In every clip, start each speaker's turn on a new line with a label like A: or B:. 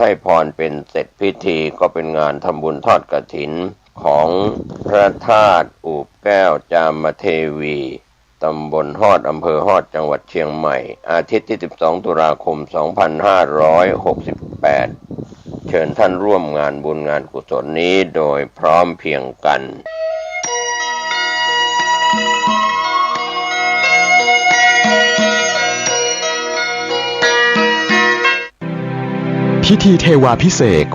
A: ให้พรเป็นเสร็จพิธีก็เป็นงานทำบุญทอดกฐินของพระธาตุอูบแก้วจามเทวีตำบลฮอดอำเภอฮอดจังหวัดเชียงใหม่อาทิตย์ที่12ตุลาคม2568เชิญท่านร่วมงานบุญงานกุศลนี้โดยพร้อมเพรียงกัน
B: พิธีเทวาภิเษก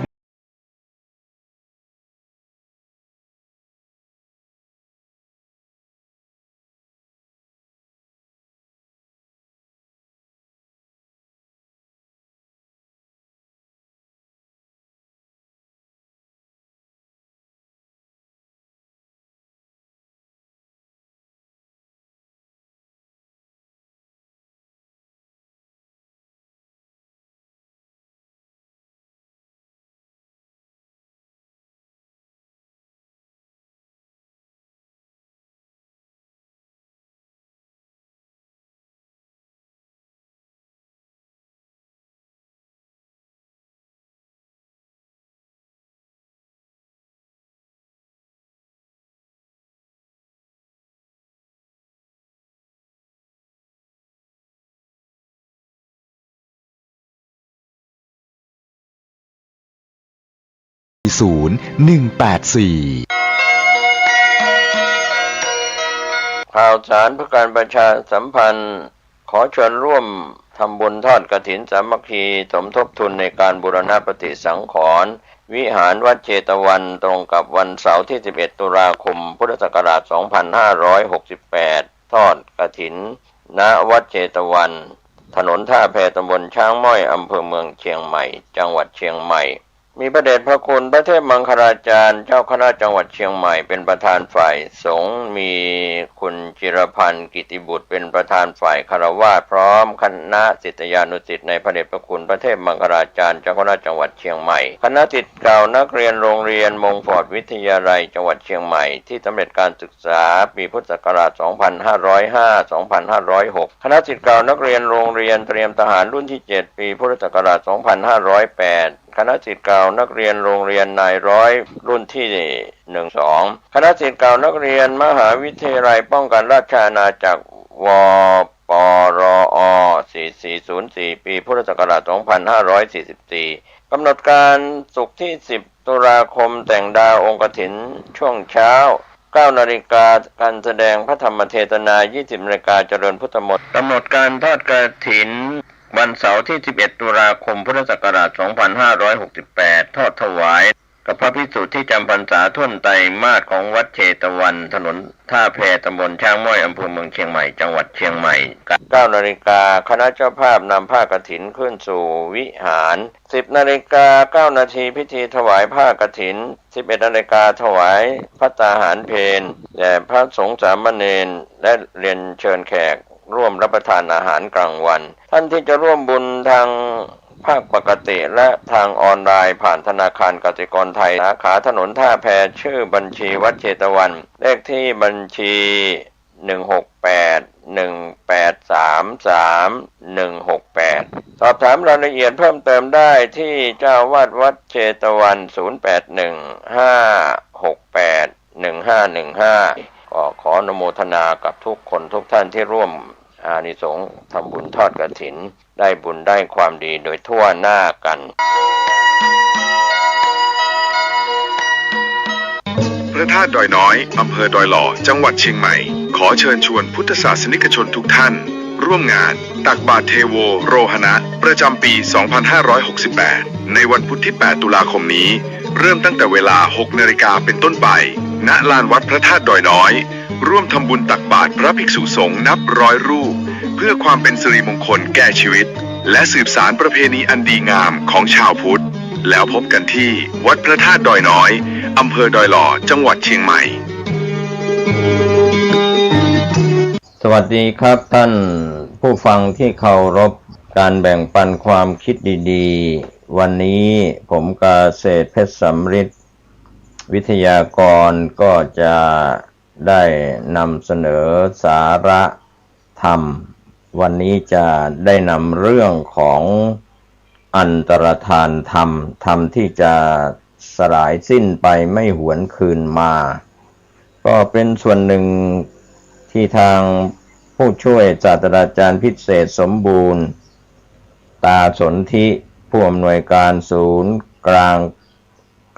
B: 0184
A: ข่าวสารเพื่อการประชาสัมพันธ์ขอเชิญร่วมทำบุญทอดกฐินสามัคคีสมทบทุนในการบูรณะปฏิสังขรณ์วิหารวัดเชตวันตรงกับวันเสาร์ที่11ตุลาคมพุทธศักราช2568ทอดกฐินณวัดเชตวันถนนท่าแพตำบลช้างม้อยอำเภอเมืองเชียงใหม่จังหวัดเชียงใหม่มีพระเดชพระคุณพระเทพมังคลาจารย์เจ้าคณะจังหวัดเชียงใหม่เป็นประธานฝ่ายสงฆ์มีคุณจิรพันธ์กิติบุตรเป็นประธานฝ่ายคฤหัสถ์พร้อมคณะศิษยานุศิษย์ในพระเดชพระคุณพระเทพมังคลาจารย์เจ้าคณะจังหวัดเชียงใหม่คณะศิษย์เก่านักเรียนโรงเรียนมงฟอร์ดวิทยาลัยจังหวัดเชียงใหม่ที่สำเร็จการศึกษาปีพุทธศักราช2505-2506คณะศิษย์เก่านักเรียนโรงเรียนเตรียมทหารรุ่นที่7ปีพุทธศักราช2508คณะศิษย์เก่านักเรียนโรงเรียนนายร้อยรุ่นที่12คณะศิษย์เก่านักเรียนมหาวิทยาลัยป้องกันราชอาณาจักรวปรอ4404ปีพุทธศักราช2544กำหนดการศุกร์ที่10ตุลาคมแต่งดาวองค์กฐินช่วงเช้า9 นาฬิกาการแสดงพระธรรมเทศนา 20 นาฬิกาเจริญพุทธมนต์กำหนดการทอดกฐินวันเสาร์ที่11ตุลาคมพุทธศักราช2568ทอดถวายกับพระภิกษุที่จำพรรษาท่วนไตรมาสของวัดเชตวันถนนท่าแพตำบลช้างม้อยอำเภอเมืองเชียงใหม่จังหวัดเชียงใหม่9 นาฬิกาคณะเจ้าภาพนำผ้ากฐินขึ้นสู่วิหาร10 นาฬิกา 9 นาทีพิธีถวายผ้ากฐิน11 นาฬิกาถวายภัตตาหารเพลแด่พระสงฆ์สามเณรและเรียนเชิญแขกร่วมรับประทานอาหารกลางวันท่านที่จะร่วมบุญทางภาคปกติและทางออนไลน์ผ่านธนาคารกสิกรไทยสาขาถนนท่าแพชื่อบัญชีวัดเชตวันเลขที่บัญชี16818331168สอบถามรายละเอียดเพิ่มเติมได้ที่เจ้าวาดวัดเชตวัน0815681515ขออนุโมทนากับทุกคนทุกท่านที่ร่วมอานิสงส์ทำบุญทอดกฐินได้บุญได้ความดีโดยทั่วหน้ากัน
C: พระธาตุดอยน้อยอำเภอดอยหล่อจังหวัดเชียงใหม่ขอเชิญชวนพุทธศาสนิกชนทุกท่านร่วมงานตักบาตรเทโวโรหณะประจำปี 2568 ในวันพุธที่ 8 ตุลาคมนี้เริ่มตั้งแต่เวลา 6 นาฬิกาเป็นต้นไปณลานวัดพระธาตุดอยน้อยร่วมทำบุญตักบาตรพระภิกษุสงฆ์นับร้อยรูปเพื่อความเป็นสิริมงคลแก่ชีวิตและสืบสานประเพณีอันดีงามของชาวพุทธแล้วพบกันที่วัดพระธาตุดอยน้อยอำเภอดอยหล่อจังหวัดเชียงใหม่
A: สวัสดีครับท่านผู้ฟังที่เคารพการแบ่งปันความคิดดีๆวันนี้ผมกาเศรษฐ์เพชรสำริดวิทยากรก็จะได้นำเสนอสาระธรรมวันนี้จะได้นำเรื่องของ อันตรธานธรรมธรรมที่จะสลายสิ้นไปไม่หวนคืนมาก็เป็นส่วนหนึ่งที่ทางผู้ช่วยศาสตราจารย์พิเศษสมบูรณ์ตาสนธิผู้อำนวยการศูนย์กลาง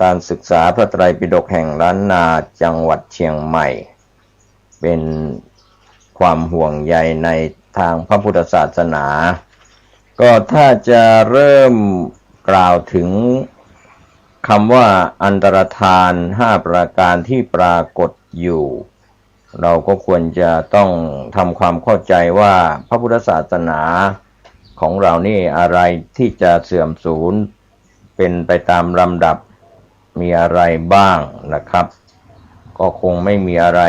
A: การศึกษาพระไตรปิฎกแห่งล้านนาจังหวัดเชียงใหม่เป็นความห่วงใยในทางพระพุทธศาสนาก็ถ้าจะเริ่มกล่าวถึงคำว่าอันตรธาน5ประการที่ปรากฏอยู่เราก็ควรจะต้องทำความเข้าใจว่าพระพุทธศาสนาของเรานี่อะไรที่จะเสื่อมสูญเป็นไปตามลำดับมีอะไรบ้างนะครับก็คงไม่มีอะไร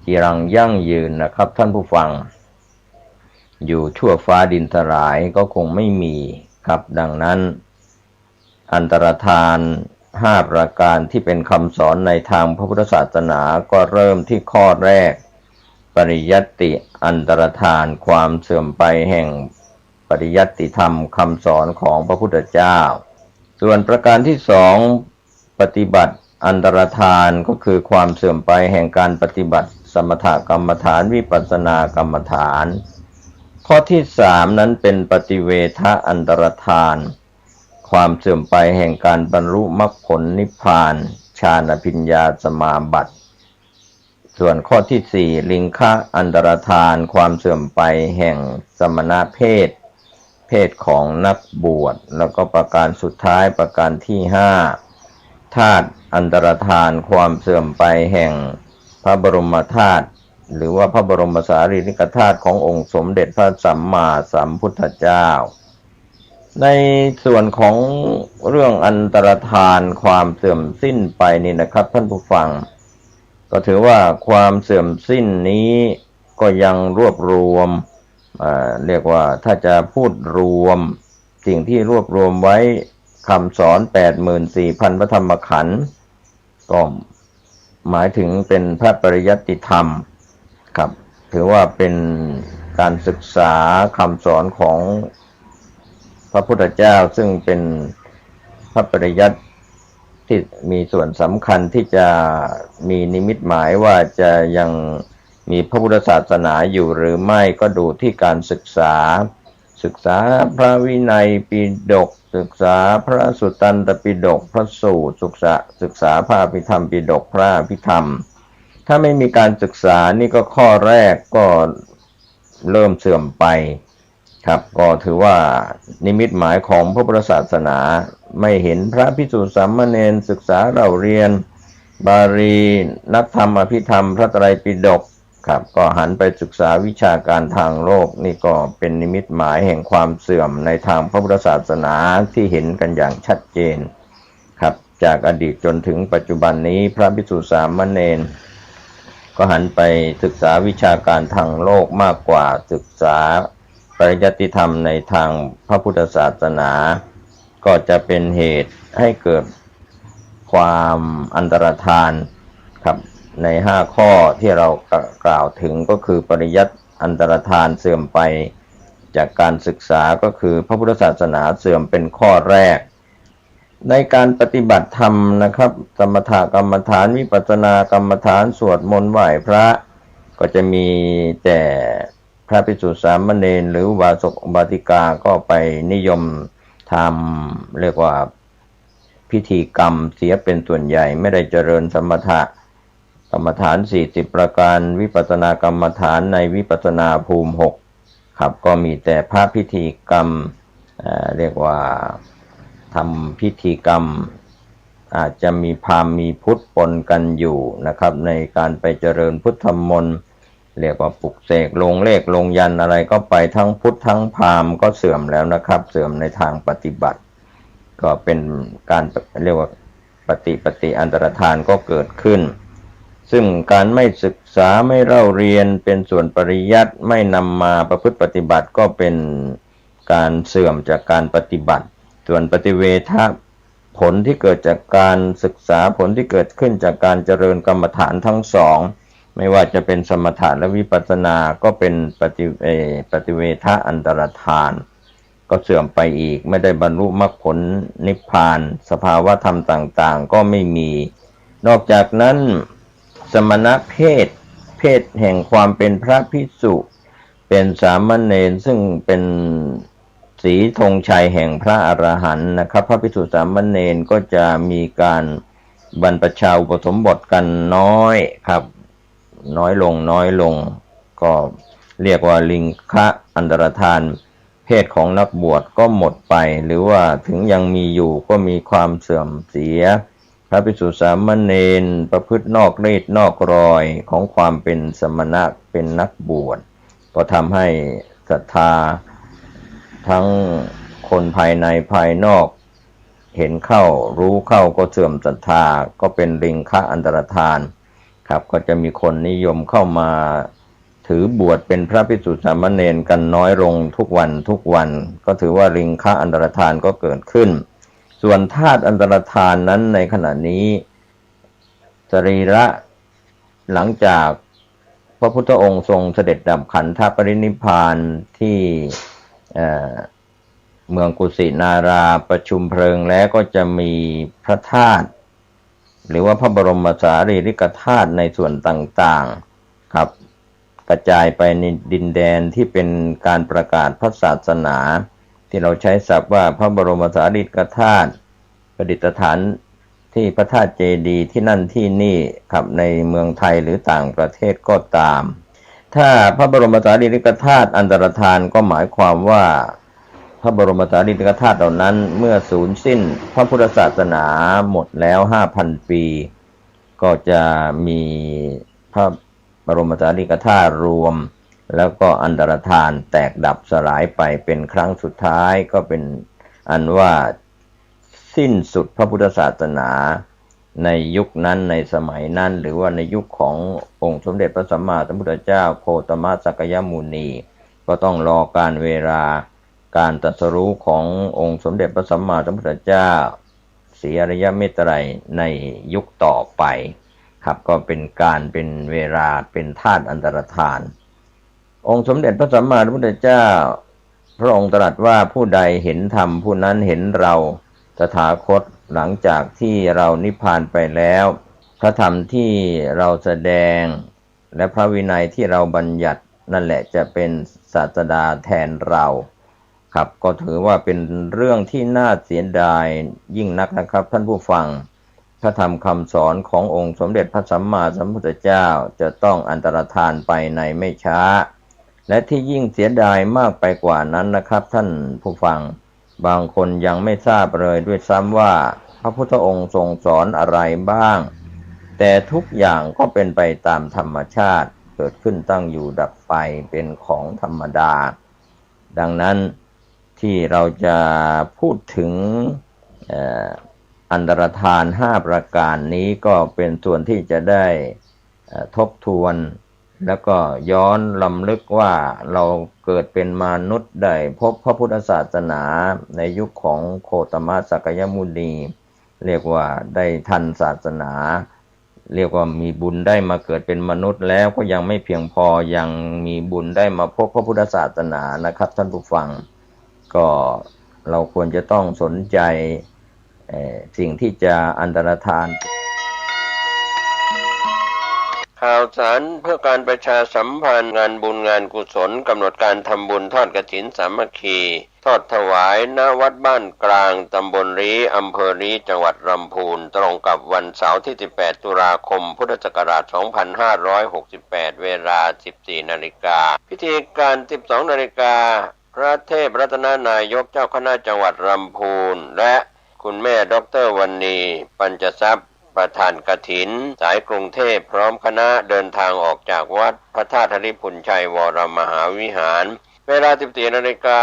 A: จีรังยั่งยืนนะครับท่านผู้ฟังอยู่ชั่วฟ้าดินสลายก็คงไม่มีครับดังนั้นอันตรธาน5ประการที่เป็นคำสอนในทางพระพุทธศาสนาก็เริ่มที่ข้อแรกปริยัตติอันตรธานความเสื่อมไปแห่งปริยัตติธรรมคำสอนของพระพุทธเจ้าส่วนประการที่สองปฏิบัติอันตรธานก็คือความเสื่อมไปแห่งการปฏิบัติสมถกรรมฐานวิปัสสนากรรมฐานข้อที่สามนั้นเป็นปฏิเวทะอันตรธานความเสื่อมไปแห่งการบรรลุมรรคผลนิพพานฌานอภิญญาสมาบัติส่วนข้อที่สี่ลิงคะอันตรธานความเสื่อมไปแห่งสมณเพศของนักบวชแล้วก็ประการสุดท้ายประการที่ห้าธาตุอันตรธานความเสื่อมไปแห่งพระบรมธาตุหรือว่าพระบรมสารีริกธาตุขององค์สมเด็จพระสัมมาสัมพุทธเจ้าในส่วนของเรื่องอันตรธานความเสื่อมสิ้นไปนี่นะครับท่านผู้ฟังก็ถือว่าความเสื่อมสิ้นนี้ก็ยังรวบรวมเรียกว่าถ้าจะพูดรวมสิ่งที่รวบรวมไว้คำสอน 84,000 พระธรรมขันธ์ก็หมายถึงเป็นพระปริยัติธรรมครับถือว่าเป็นการศึกษาคำสอนของพระพุทธเจ้าซึ่งเป็นพระปริยัติที่มีส่วนสำคัญที่จะมีนิมิตหมายว่าจะยังมีพระพุทธศาสนาอยู่หรือไม่ก็ดูที่การศึกษาพระวินัยปิฎกศึกษาพระสุตตันตปิฎกพระสูตรศึกษาพระอภิธรรมปิฎกพระอภิธรรมถ้าไม่มีการศึกษานี่ก็ข้อแรกก็เริ่มเสื่อมไปครับก็ถือว่านิมิตหมายของพระพุทธศาสนาไม่เห็นพระภิกษุสามเณรศึกษาเราเรียนบาลีนักธรรมอภิธรรมพระไตรปิฎกครับก็หันไปศึกษาวิชาการทางโลกนี่ก็เป็นนิมิตหมายแห่งความเสื่อมในทางพระพุทธศาสนาที่เห็นกันอย่างชัดเจนครับจากอดีตจนถึงปัจจุบันนี้พระภิกษุสามเณรก็หันไปศึกษาวิชาการทางโลกมากกว่าศึกษาปริยัติธรรมในทางพระพุทธศาสนาก็จะเป็นเหตุให้เกิดความอันตรธานครับใน5ข้อที่เรากล่าวถึงก็คือปริยัติอันตรธานเสื่อมไปจากการศึกษาก็คือพระพุทธศาสนาเสื่อมเป็นข้อแรกในการปฏิบัติธรรมนะครับสมถกรรมฐานวิปัสสนากรรมฐานสวดมนต์ไหว้พระก็จะมีแต่พระภิกษุสามเณรหรืออุบาสกอุบาสิกาก็ไปนิยมทำเรียกว่าพิธีกรรมเสียเป็นส่วนใหญ่ไม่ได้เจริญสมถกรรมฐาน40ประการวิปัสสนากรรมฐานในวิปัสสนาภูมิ6ครับก็มีแต่พระพิธีกรรมเรียกว่าทำพิธีกรรมอาจจะมีพราหมณ์มีพุทธปนกันอยู่นะครับในการไปเจริญพุทธมนต์เรียกว่าปลุกเสกลงเลขลงยันอะไรก็ไปทั้งพุทธทั้งพราหมณ์ก็เสื่อมแล้วนะครับเสื่อมในทางปฏิบัติก็เป็นการเรียกว่าปฏิอันตรธานก็เกิดขึ้นซึ่งการไม่ศึกษาไม่เล่าเรียนเป็นส่วนปริยัติไม่นำมาประพฤติปฏิบัติก็เป็นการเสื่อมจากการปฏิบัติส่วนปฏิเวทะผลที่เกิดจากการศึกษาผลที่เกิดขึ้นจากการเจริญกรรมฐานทั้งสองไม่ว่าจะเป็นสมถะและวิปัสสนาก็เป็นปฏิเวทะอันตรธาน ก็เสื่อมไปอีกไม่ได้บรรลุมรรคผลนิพพานสภาวะธรรมต่างๆก็ไม่มีนอกจากนั้นสมณเพศแห่งความเป็นพระภิกษุเป็นสามเณรซึ่งเป็นสีธงชัยแห่งพระอรหันต์นะครับพระภิกษุสามเณรก็จะมีการบรรพชาอุปสมบทกันน้อยครับน้อยลงก็เรียกว่าลิงคะอันตรธานเพศของนักบวชก็หมดไปหรือว่าถึงยังมีอยู่ก็มีความเสื่อมเสียพระภิกษุสามเณรประพฤตินอกรีดนอกรอยของความเป็นสมณะเป็นนักบวชก็ทำให้ศรัทธาทั้งคนภายในภายนอกเห็นเข้ารู้เข้าก็เสื่อมศรัทธาก็เป็นลิงคะอันตรธานครับก็จะมีคนนิยมเข้ามาถือบวชเป็นพระภิกษุสามเณรกันน้อยลงทุกวันก็ถือว่าลิงคะอันตรธานก็เกิดขึ้นส่วนธาตุอันตรธานนั้นในขณะนี้สรีระหลังจากพระพุทธองค์ทรงเสด็จดับขันธปรินิพพานที่เมืองกุสินาราประชุมเพลิงแล้วก็จะมีพระธาตุหรือว่าพระบรมสารีริกธาตุในส่วนต่างๆครับกระจายไปในดินแดนที่เป็นการประกาศพระศาสนาที่เราใช้ศัพท์ว่าพระบรมสารีริกธาตุประดิษฐานที่พระธาตุเจดีย์ที่นั่นที่นี่ครับในเมืองไทยหรือต่างประเทศก็ตามถ้าพระบรมสารีริกธาตุอันตรธานก็หมายความว่าพระบรมสารีริกธาตุเหล่านั้นเมื่อสูญสิ้นพระพุทธศาสนาหมดแล้ว 5,000 ปีก็จะมีพระบรมสารีริกธาตุรวมแล้วก็อันตรธานแตกดับสลายไปเป็นครั้งสุดท้ายก็เป็นอันว่าสิ้นสุดพระพุทธศาสนาในยุคนั้นในสมัยนั้นหรือว่าในยุคขององค์สมเด็จพระสัมมาสัมพุทธเจ้าโคตมสักยมุนีก็ต้องรอการเวลาการตรัสรู้ขององค์สมเด็จพระสัมมาสัมพุทธเจ้าศรีอริยเมตไตรในยุคต่อไปครับก็เป็นเวลาเป็นธาตุอันตรธานองค์สมเด็จพระสัมมาสัมพุทธเจ้าพระองค์ตรัสว่าผู้ใดเห็นธรรมผู้นั้นเห็นเราตถาคตหลังจากที่เรานิพพานไปแล้วพระธรรมที่เราแสดงและพระวินัยที่เราบัญญัตินั่นแหละจะเป็นศาสดาแทนเราครับก็ถือว่าเป็นเรื่องที่น่าเสียดายยิ่งนักนะครับท่านผู้ฟังพระธรรมคำสอนขององค์สมเด็จพระสัมมาสัมพุทธเจ้าจะต้องอันตรธานไปในไม่ช้าและที่ยิ่งเสียดายมากไปกว่านั้นนะครับท่านผู้ฟังบางคนยังไม่ทราบเลยด้วยซ้ำว่าพระพุทธองค์ทรงสอนอะไรบ้างแต่ทุกอย่างก็เป็นไปตามธรรมชาติเกิดขึ้นตั้งอยู่ดับไปเป็นของธรรมดาดังนั้นที่เราจะพูดถึงอันตรธาน5ประการนี้ก็เป็นส่วนที่จะได้ทบทวนแล้วก็ย้อนลำลึกว่าเราเกิดเป็นมนุษย์ได้พบพระพุทธศาสนาในยุคของโคตมสักยมุนีเรียกว่าได้ทันศาสนาเรียกว่ามีบุญได้มาเกิดเป็นมนุษย์แล้วก็ยังไม่เพียงพอยังมีบุญได้มาพบพระพุทธศาสนานะครับท่านผู้ฟังก็เราควรจะต้องสนใจสิ่งที่จะอันตรธานข่าวสารเพื่อการประชาสัมพันธ์งานบุญงานกุศลกำหนดการทำบุญทอดกฐินสามัคคีทอดถวายณวัดบ้านกลางตำบลรีอำเภอรีจังหวัดลำพูนตรงกับวันเสาร์ที่18ตุลาคมพุทธศักราช2568เวลา 14 นาฬิกาพิธีการ 12 นาฬิกาพระเทพรัตนนายกเจ้าคณะจังหวัดลำพูนและคุณแม่ดร.วรรณีปัญจทรัพย์ประธานกฐินสายกรุงเทพพร้อมคณะเดินทางออกจากวัดพระธาตุธริพุนชัยวรมหาวิหารเวลา 14 นาฬิกา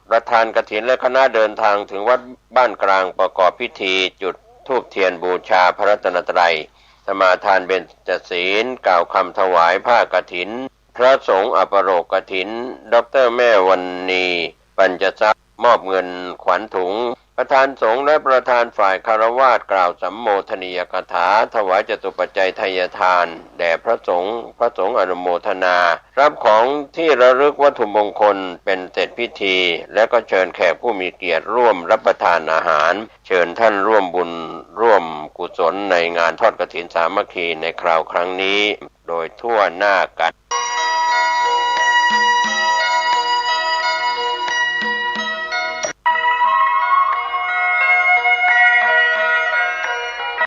A: ประธานกฐินและคณะเดินทางถึงวัดบ้านกลางประกอบพิธีจุดธูปเทียนบูชาพระรัตนตรัยสมาทานเบญจศีลกล่าวคำถวายผ้ากฐินพระสงฆ์อัปโรกกฐินดร.แม่วรรณีปัญจทรัพย์มอบเงินขวัญถุง ประธานสงฆ์และประธานฝ่ายคฤหัสถ์กล่าวสัมโมทนียกถาถวายจตุปัจจัยทายทานแด่พระสงฆ์อนุโมทนารับของที่ระลึกวัตถุมงคลเป็นเสร็จพิธีและก็เชิญแขกผู้มีเกียรติร่วมรับประทานอาหารเชิญท่านร่วมบุญร่วมกุศลในงานทอดกฐินสามัคคีในคราวครั้งนี้โดยทั่วหน้ากัน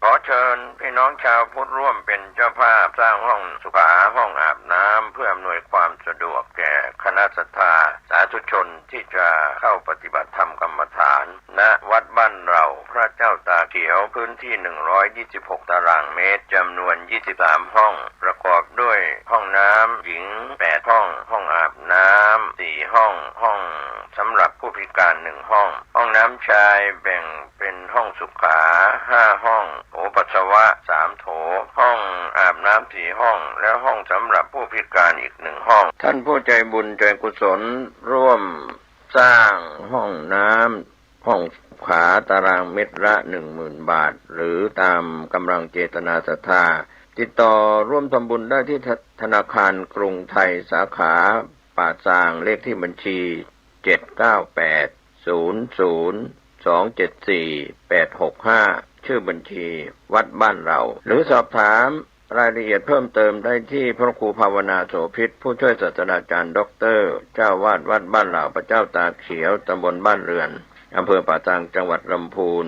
A: ขอเชิญพี่น้องชาวพุทธร่วมเป็นเจ้าภาพสร้างห้องสุขาห้องอาบน้ำเพื่ออำนวยความสะดวกแก่คณะศรัทธาสาธุชนที่จะเข้าปฏิบัติธรรมกรรมฐานณวัดบ้านเราพระเจ้าตาเขียวพื้นที่126ตารางเมตรจำนวน23ห้องประกอบด้วยห้องน้ำหญิง8ห้องห้องอาบน้ำ4ห้องห้องสำหรับผู้พิการ1ห้องห้องน้ำชายแบ่งเป็นห้องสุขา5ห้องโถปัสสาวะ3โถห้องอาบน้ำ4ห้องและห้องสำหรับผู้พิการอีก1ห้องท่านผู้ใจบุญใจกุศลร่วมสร้างห้องน้ำห้องขาตารางเมตรละ 10,000 บาทหรือตามกำลังเจตนาศรัทธาติดต่อร่วมทำบุญได้ที่ธนาคารกรุงไทยสาขาป่าซางเลขที่บัญชี79800274865ชื่อบัญชีวัดบ้านเราหรือสอบถามรายละเอียดเพิ่มเติมได้ที่พระครูภาวนาโสภิตผู้ช่วยศาสตราจารย์ด็อกเตอร์เจ้าวาดวัดบ้านเราพระเจ้าตาเขียวตำบลบ้านเรือนอำเภอป่าซางจังหวัดลำพูน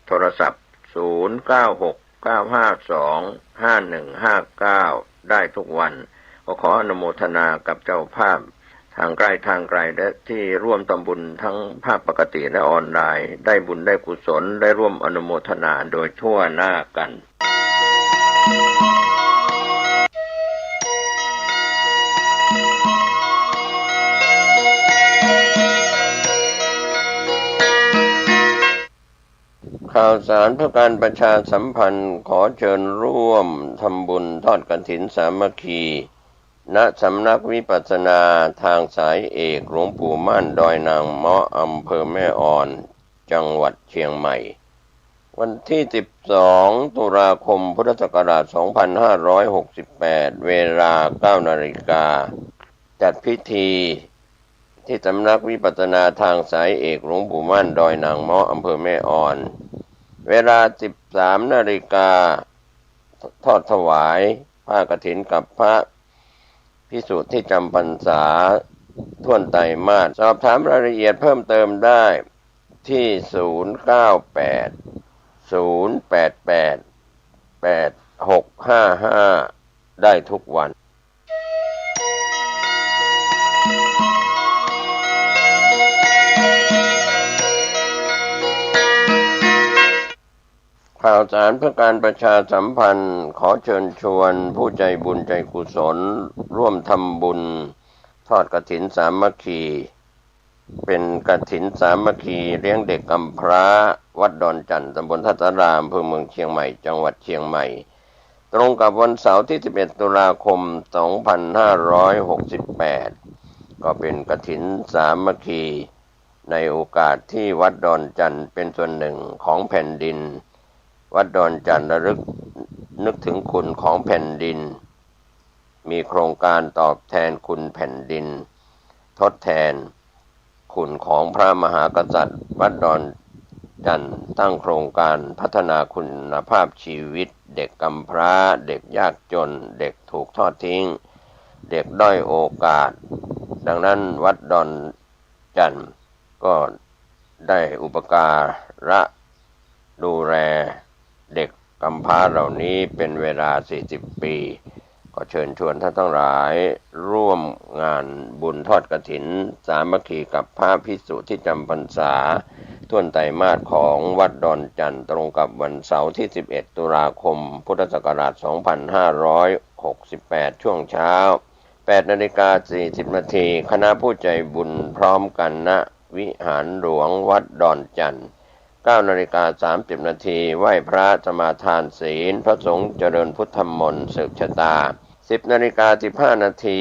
A: โทรศัพท์0969525159ได้ทุกวันขออนุโมทนากับเจ้าภาพทางใกล้ทางไกลและที่ร่วมทำบุญทั้งภาพปกติและออนไลน์ได้บุญได้กุศลได้ร่วมอนุโมทนาโดยทั่วหน้ากันข่าวสารเพื่อการประชาสัมพันธ์ขอเชิญร่วมทำบุญทอดกฐินสามัคคีณสำนักวิปัสสนาทางสายเอกหลวงปู่มั่นดอยนางเมาะอำเภอแม่อ่อนจังหวัดเชียงใหม่วันที่12ตุลาคมพุทธศักราช2568เวลา 9 นาฬิกาจัดพิธีที่สำนักวิปัสสนาทางสายเอกหลวงปู่มั่นดอยนางเมาะอำเภอแม่อ่อนเวลา 13 นาฬิกาทอดถวายผ้ากฐินกับพระภิกษุที่จำพรรษาท่วนไตรมาสสอบถามรายละเอียดเพิ่มเติมได้ที่098-088-8655ได้ทุกวันข่าวสารเพื่อการประชาสัมพันธ์ขอเชิญชวนผู้ใจบุญใจกุศลร่วมทำบุญทอดกฐินสามัคคีเป็นกฐินสามัคคีเลี้ยงเด็กกำพร้าวัดดอนจันทร์ตำบลทัตตารามอำเภอเมืองเชียงใหม่จังหวัดเชียงใหม่ตรงกับวันเสาร์ที่11ตุลาคม2568ก็เป็นกฐินสามัคคีในโอกาสที่วัดดอนจันทร์เป็นส่วนหนึ่งของแผ่นดินวัดดอนจันทร์ระลึกนึกถึงคุณของแผ่นดินมีโครงการตอบแทนคุณแผ่นดินทดแทนคุณของพระมหากษัตริย์วัดดอนจันทร์ตั้งโครงการพัฒนาคุณภาพชีวิตเด็กกำพร้าเด็กยากจนเด็กถูกทอดทิ้งเด็กด้อยโอกาสดังนั้นวัดดอนจันทร์ก็ได้อุปการะดูแลเด็กกำพร้าเหล่านี้เป็นเวลา40 ปีก็เชิญชวนท่านทั้งหลายร่วมงานบุญทอดกฐินสามัคคีกับพระภิกษุที่จำพรรษาท่วนไตรมาสของวัดดอนจันทร์ตรงกับวันเสาร์ที่11ตุลาคมพุทธศักราช2568ช่วงเช้า 8:40 นาทีคณะผู้ใจบุญพร้อมกันณวิหารหลวงวัดดอนจันทร์9:30 นาทีไหว้พระสมาทานศีลพระสงฆ์เจริญพุทธมนต์สืบชะตา 10:15 นาที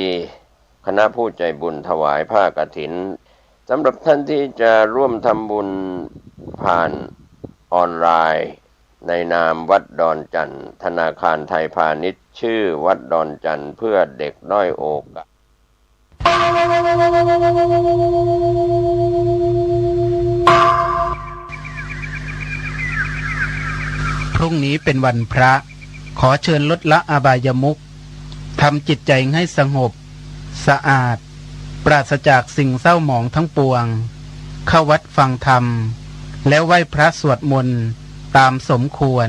A: คณะผู้ใจบุญถวายผ้ากฐิน สำหรับท่านที่จะร่วมทำบุญผ่านออนไลน์ในนามวัดดอนจันทร์ธนาคารไทยพาณิชย์ชื่อวัดดอนจันทร์เพื่อเด็กด้อยโอกาส
D: พรุ่งนี้เป็นวันพระขอเชิญลดละอบายมุขทำจิตใจให้สงบสะอาดปราศจากสิ่งเศร้าหมองทั้งปวงเข้าวัดฟังธรรมแล้วไหว้พระสวดมนต์ตามสมควร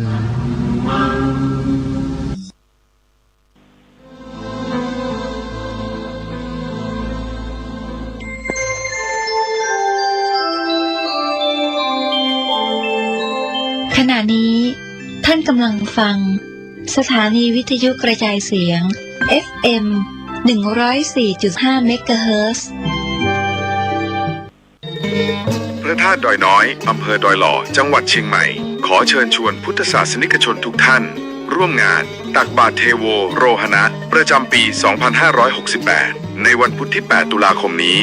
E: ขณะนี้ท่านกำลังฟังสถานีวิทยุกระจายเสียง FM 104.5 เมกะเฮิรตซ์
C: พระธาตุดอยน้อยอำเภอดอยหล่อจังหวัดเชียงใหม่ขอเชิญชวนพุทธศาสนิกชนทุกท่านร่วมงานตักบาตรเทโวโรหณะประจำปี 2568 ในวันพุธที่ 8 ตุลาคมนี้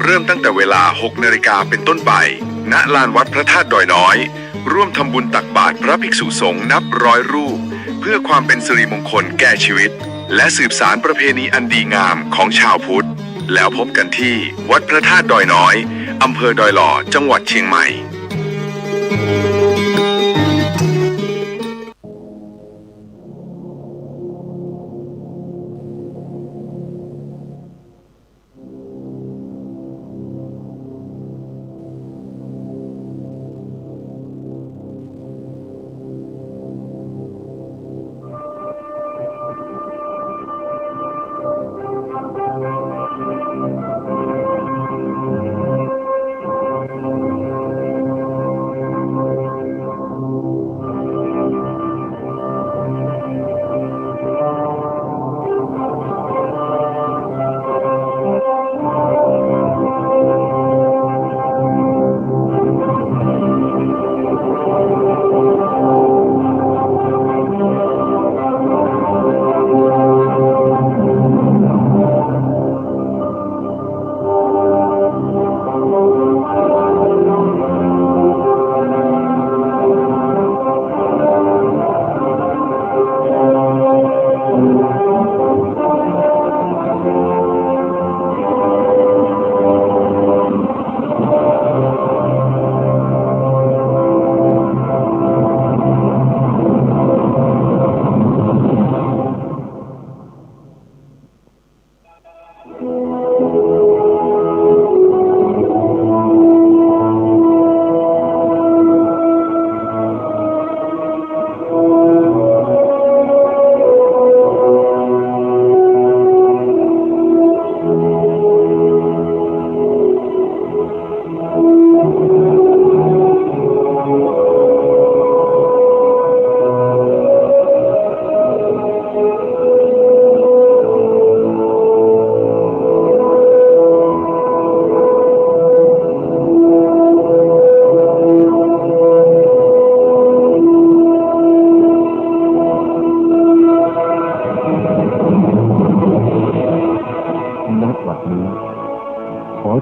C: เริ่มตั้งแต่เวลา 6 นาฬิกาเป็นต้นไปณลานวัดพระธาตุดอยน้อยร่วมทำบุญตักบาตรพระภิกษุสงฆ์นับร้อยรูปเพื่อความเป็นสิริมงคลแก่ชีวิตและสืบสานประเพณีอันดีงามของชาวพุทธแล้วพบกันที่วัดพระธาตุดอยน้อยอำเภอดอยหล่อจังหวัดเชียงใหม่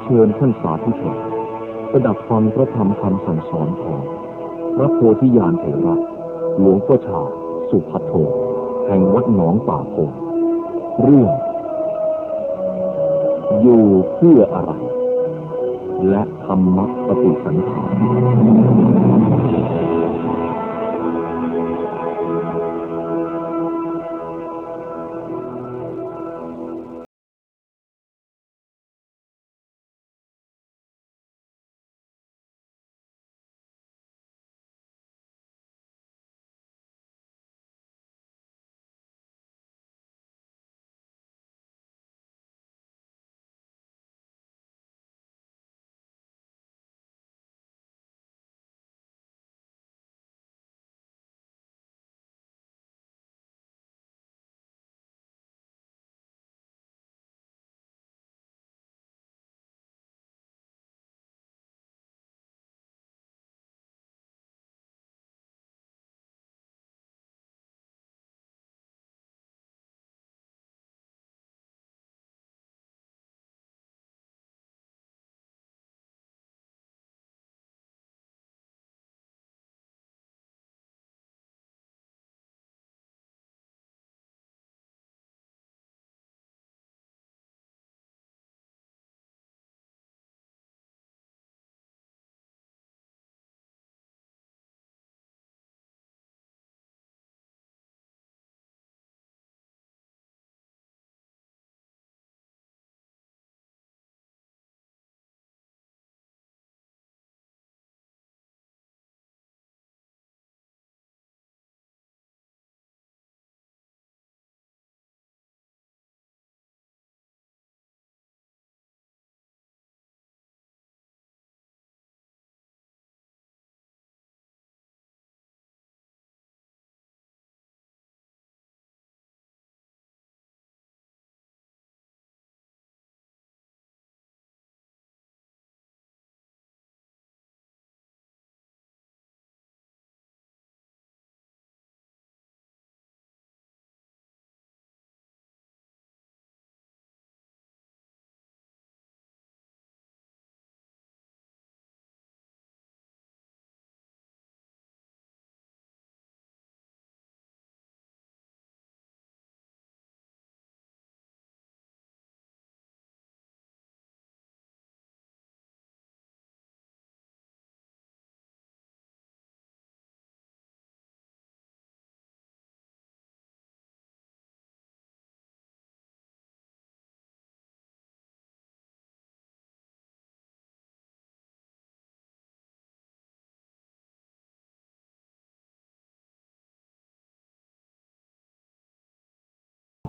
F: เชิญท่านสาธุชนสดับฟังพระธรรมคำสั่งสอนของพระโพธิญาณเถระหลวงพ่อชาสุภัทโทแห่งวัดหนองป่าพงเรื่องอยู่เพื่ออะไรและธรรมปฏิสันถาน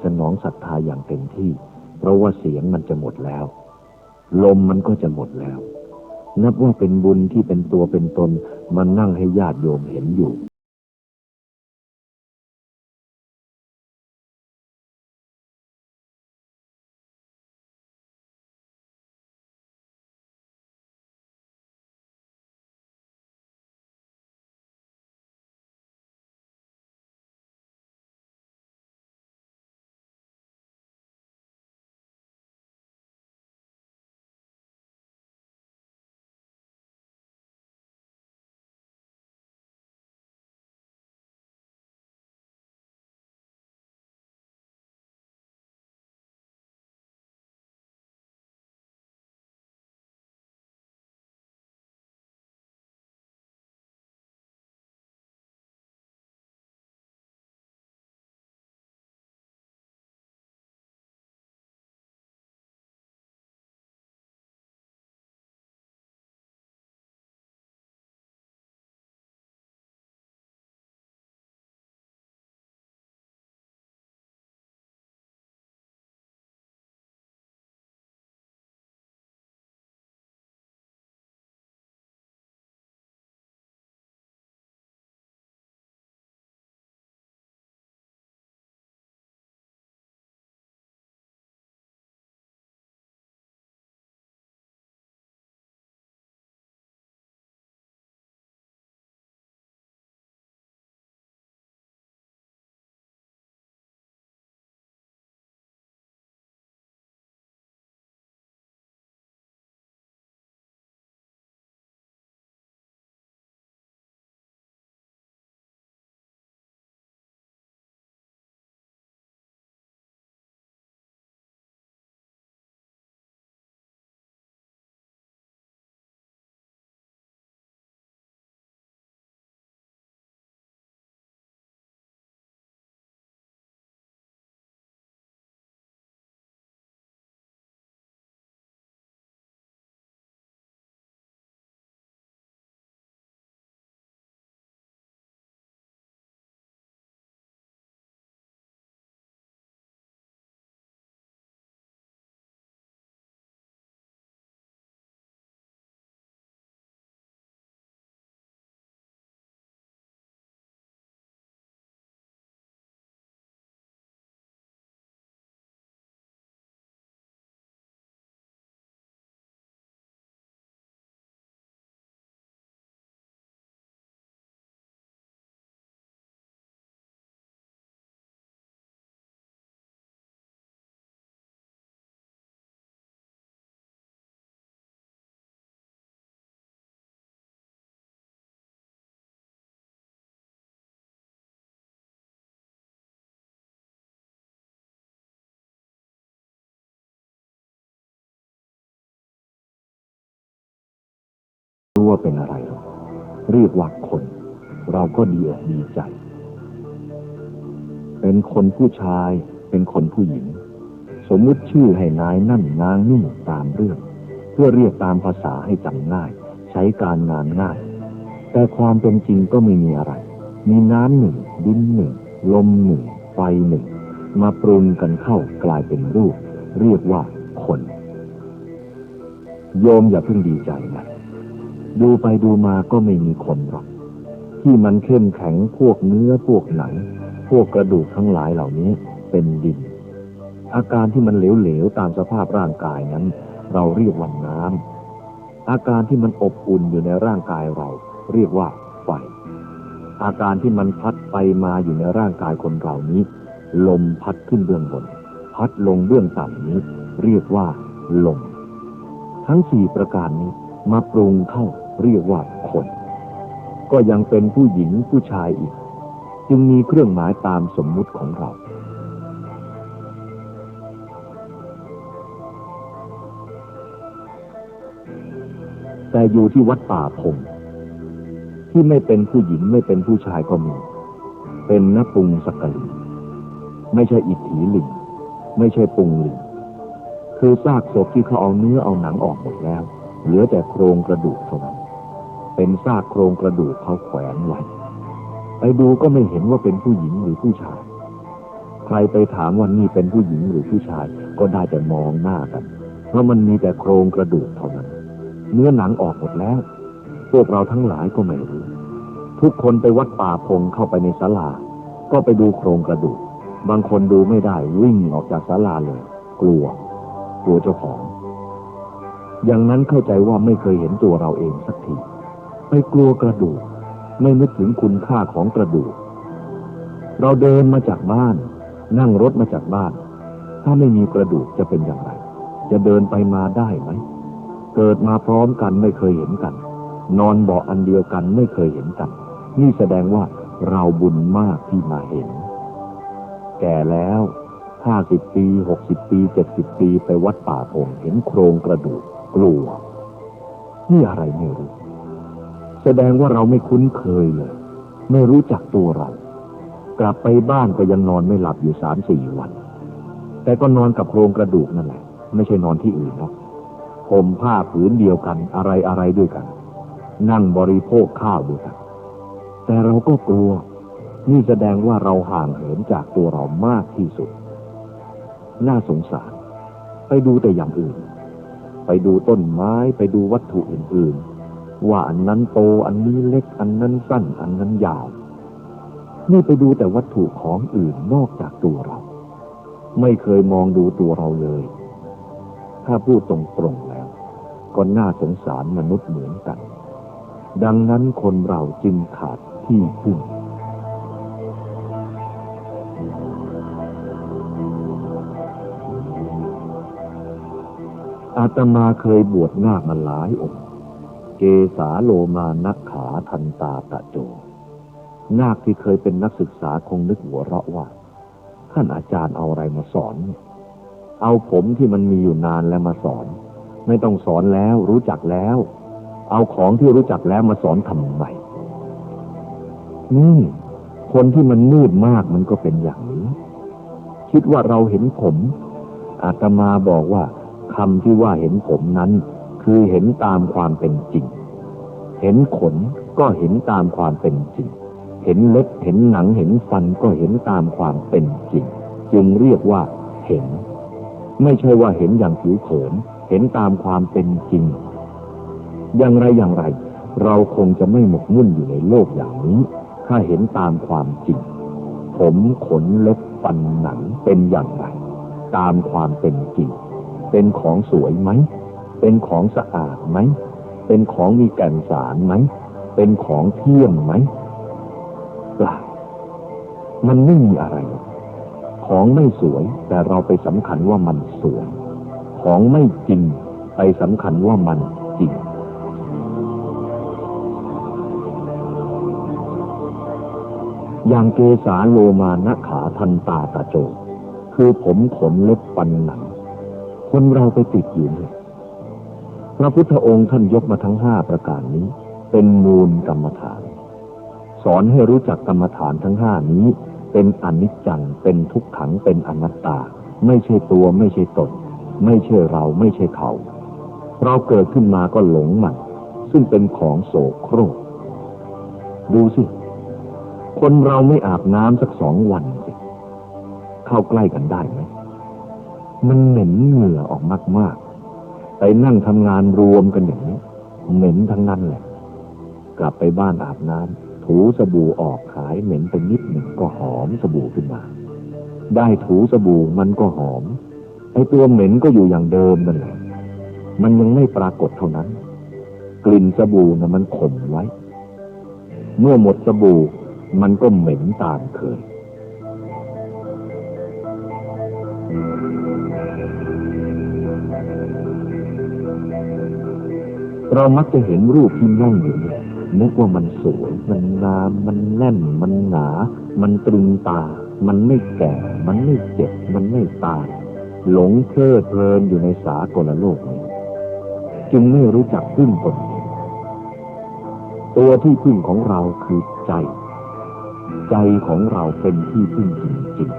F: สนองศรัทธาอย่างเต็มที่เพราะว่าเสียงมันจะหมดแล้วลมมันก็จะหมดแล้วนับว่าเป็นบุญที่เป็นตัวเป็นตนมานั่งให้ญาติโยมเห็นอยู่รู้ว่าเป็นอะไรหรอกเรียกว่าคนเราก็ดีอกดีใจเป็นคนผู้ชายเป็นคนผู้หญิงสมมุติชื่อให้นายนั่นนางนี่ตามเรื่องเพื่อเรียกตามภาษาให้จำง่ายใช้การงานง่ายแต่ความเป็นจริงก็ไม่มีอะไรมีน้ำหนึ่งดินหนึ่งลมหนึ่งไฟหนึ่งมาปรุงกันเข้ากลายเป็นรูปเรียกว่าคนโยมอย่าเพิ่งดีใจนะดูไปดูมาก็ไม่มีคนหรอกที่มันเข้มแข็งพวกเนื้อพวกหนังพวกกระดูกทั้งหลายเหล่านี้เป็นดินอาการที่มันเหลวๆตามสภาพร่างกายนั้นเราเรียกว่าน้ำอาการที่มันอบอุ่นอยู่ในร่างกายเราเรียกว่าไฟอาการที่มันพัดไปมาอยู่ในร่างกายคนเหล่านี้ลมพัดขึ้นเบื้องบนพัดลงเบื้องต่ำนี้เรียกว่าลมทั้งสี่ประการนี้มาปรุงเข้าเรียกว่าคนก็ยังเป็นผู้หญิงผู้ชายอีกจึงมีเครื่องหมายตามสมมุติของเราแต่อยู่ที่วัดป่าพงที่ไม่เป็นผู้หญิงไม่เป็นผู้ชายก็มีเป็นนปุงสกลิงไม่ใช่อิทธิลิงไม่ใช่ปุงลิงคือซากศพที่เขาเอาเนื้อเอาหนังออกหมดแล้วเหลือแต่โครงกระดูกเท่านั้นเป็นซากโครงกระดูกเขาแขวนไว้ไปดูก็ไม่เห็นว่าเป็นผู้หญิงหรือผู้ชาย ใครไปถามว่านี่เป็นผู้หญิงหรือผู้ชายก็ได้แต่มองหน้ากันเพราะมันมีแต่โครงกระดูกเท่านั้นเนื้อหนังออกหมดแล้วพวกเราทั้งหลายก็ไม่รู้ทุกคนไปวัดป่าพงเข้าไปในศาลาก็ไปดูโครงกระดูกบางคนดูไม่ได้วิ่งออกจากศาลาเลยกลัวเจ้าของอย่างนั้นเข้าใจว่าไม่เคยเห็นตัวเราเองสักทีไปกลัวกระดูกไม่นึกถึงคุณค่าของกระดูกเราเดินมาจากบ้านนั่งรถมาจากบ้านถ้าไม่มีกระดูกจะเป็นอย่างไรจะเดินไปมาได้ไหมเกิดมาพร้อมกันไม่เคยเห็นกันนอนเบาะอันเดียวกันไม่เคยเห็นกันนี่แสดงว่าเราบุญมากที่มาเห็นแก่แล้ว50 ปี60 ปี70 ปีไปวัดป่าพงเห็นโครงกระดูกกลัวนี่อะไรไม่รู้แสดงว่าเราไม่คุ้นเคยเลยไม่รู้จักตัวเรากลับไปบ้านก็ยังนอนไม่หลับอยู่3-4 วันแต่ก็นอนกับโครงกระดูกนั่นแหละไม่ใช่นอนที่อื่นหรอกห่มผ้าผืนเดียวกันอะไรด้วยกันนั่งบริโภคข้าวด้วยกันแต่เราก็กลัวนี่แสดงว่าเราห่างเหินจากตัวเรามากที่สุดน่าสงสารไปดูแต่อย่างอื่นไปดูต้นไม้ไปดูวัตถุอื่นๆว่าอันนั้นโตอันนี้เล็กอันนั้นสั้นอันนั้นยาวนี่ไปดูแต่วัตถุของอื่นนอกจากตัวเราไม่เคยมองดูตัวเราเลยถ้าพูดตรงๆแล้วก็น่าสงสารมนุษย์เหมือนกันดังนั้นคนเราจึงขาดที่พึ่งอาตมาเคยบวชนาคมาหลายองค์เกสาโลมานักขาทันตาตะโจนาคที่เคยเป็นนักศึกษาคงนึกหัวเราะว่าท่านอาจารย์เอาอะไรมาสอนเอาผมที่มันมีอยู่นานแล้วมาสอนไม่ต้องสอนแล้วรู้จักแล้วเอาของที่รู้จักแล้วมาสอนทำไมคนที่มันมืดมากมันก็เป็นอย่างนี้คิดว่าเราเห็นผมอาตมาบอกว่าคำที่ว่าเห็นผมนั้นคือเห็นตามความเป็นจริงเห็นขนก็เห็นตามความเป็นจริงเห็นเล็บเห็นหนังเห็นฟันก็เห็นตามความเป็นจริงจึงเรียกว่าเห็นไม่ใช่ว่าเห็นอย่างผิวเผินเห็นตามความเป็นจริงอย่างไรเราคงจะไม่หมกมุ่นอยู่ในโลกอย่างนี้ถ้าเห็นตามความจริงผมขนเล็บฟันหนังเป็นอย่างไรตามความเป็นจริงเป็นของสวยไหมเป็นของสะอาดไหมเป็นของมีแก่นสารไหมเป็นของเที่ยงไหมเปล่ามันไม่มีอะไรของไม่สวยแต่เราไปสำคัญว่ามันสวยของไม่จริงไปสำคัญว่ามันจริงอย่างเกสาโลมานะขาทันตาตะโจคือผมขนเล็บฟันหนังคนเราไปติดอยู่เนี่ยพระพุทธองค์ท่านยกมาทั้ง5 ประการนี้เป็นมูลกรรมฐานสอนให้รู้จักกรรมฐานทั้ง5นี้เป็นอนิจจังเป็นทุกขังเป็นอนัตตาไม่ใช่ตัวไม่ใช่ตนไม่ใช่เราไม่ใช่เขาเราเกิดขึ้นมาก็หลงมันซึ่งเป็นของโสโครกดูสิคนเราไม่อาบน้ำสัก2 วันสิเข้าใกล้กันได้ไหมมันเหม็นเหงื่อออกมากๆไปนั่งทำงานรวมกันอย่างนี้เหม็นทั้งนั้นแหละกลับไปบ้านอาบน้ำถูสบู่ออกหายเหม็นไปนิดหนึ่งก็หอมสบู่ขึ้นมาได้ถูสบู่มันก็หอมไอ้ตัวเหม็นก็อยู่อย่างเดิมนั่นแหละมันยังไม่ปรากฏเท่านั้นกลิ่นสบู่น่ะมันข่มไว้เมื่อหมดสบู่มันก็เหม็นตามเคยเรามักจะเห็นรูปที่นั่งอยู่เนี่ยนึกว่ามันสวยมันงามมันแน่นมันหนามันตรึงตามันไม่แก่มันไม่เจ็บมันไม่ตายหลงเพลิดเพลินอยู่ในสากลโลกนี้จึงไม่รู้จักพึ่งตนเองตัวที่พึ่งของเราคือใจของเราเป็นที่พึ่งจริง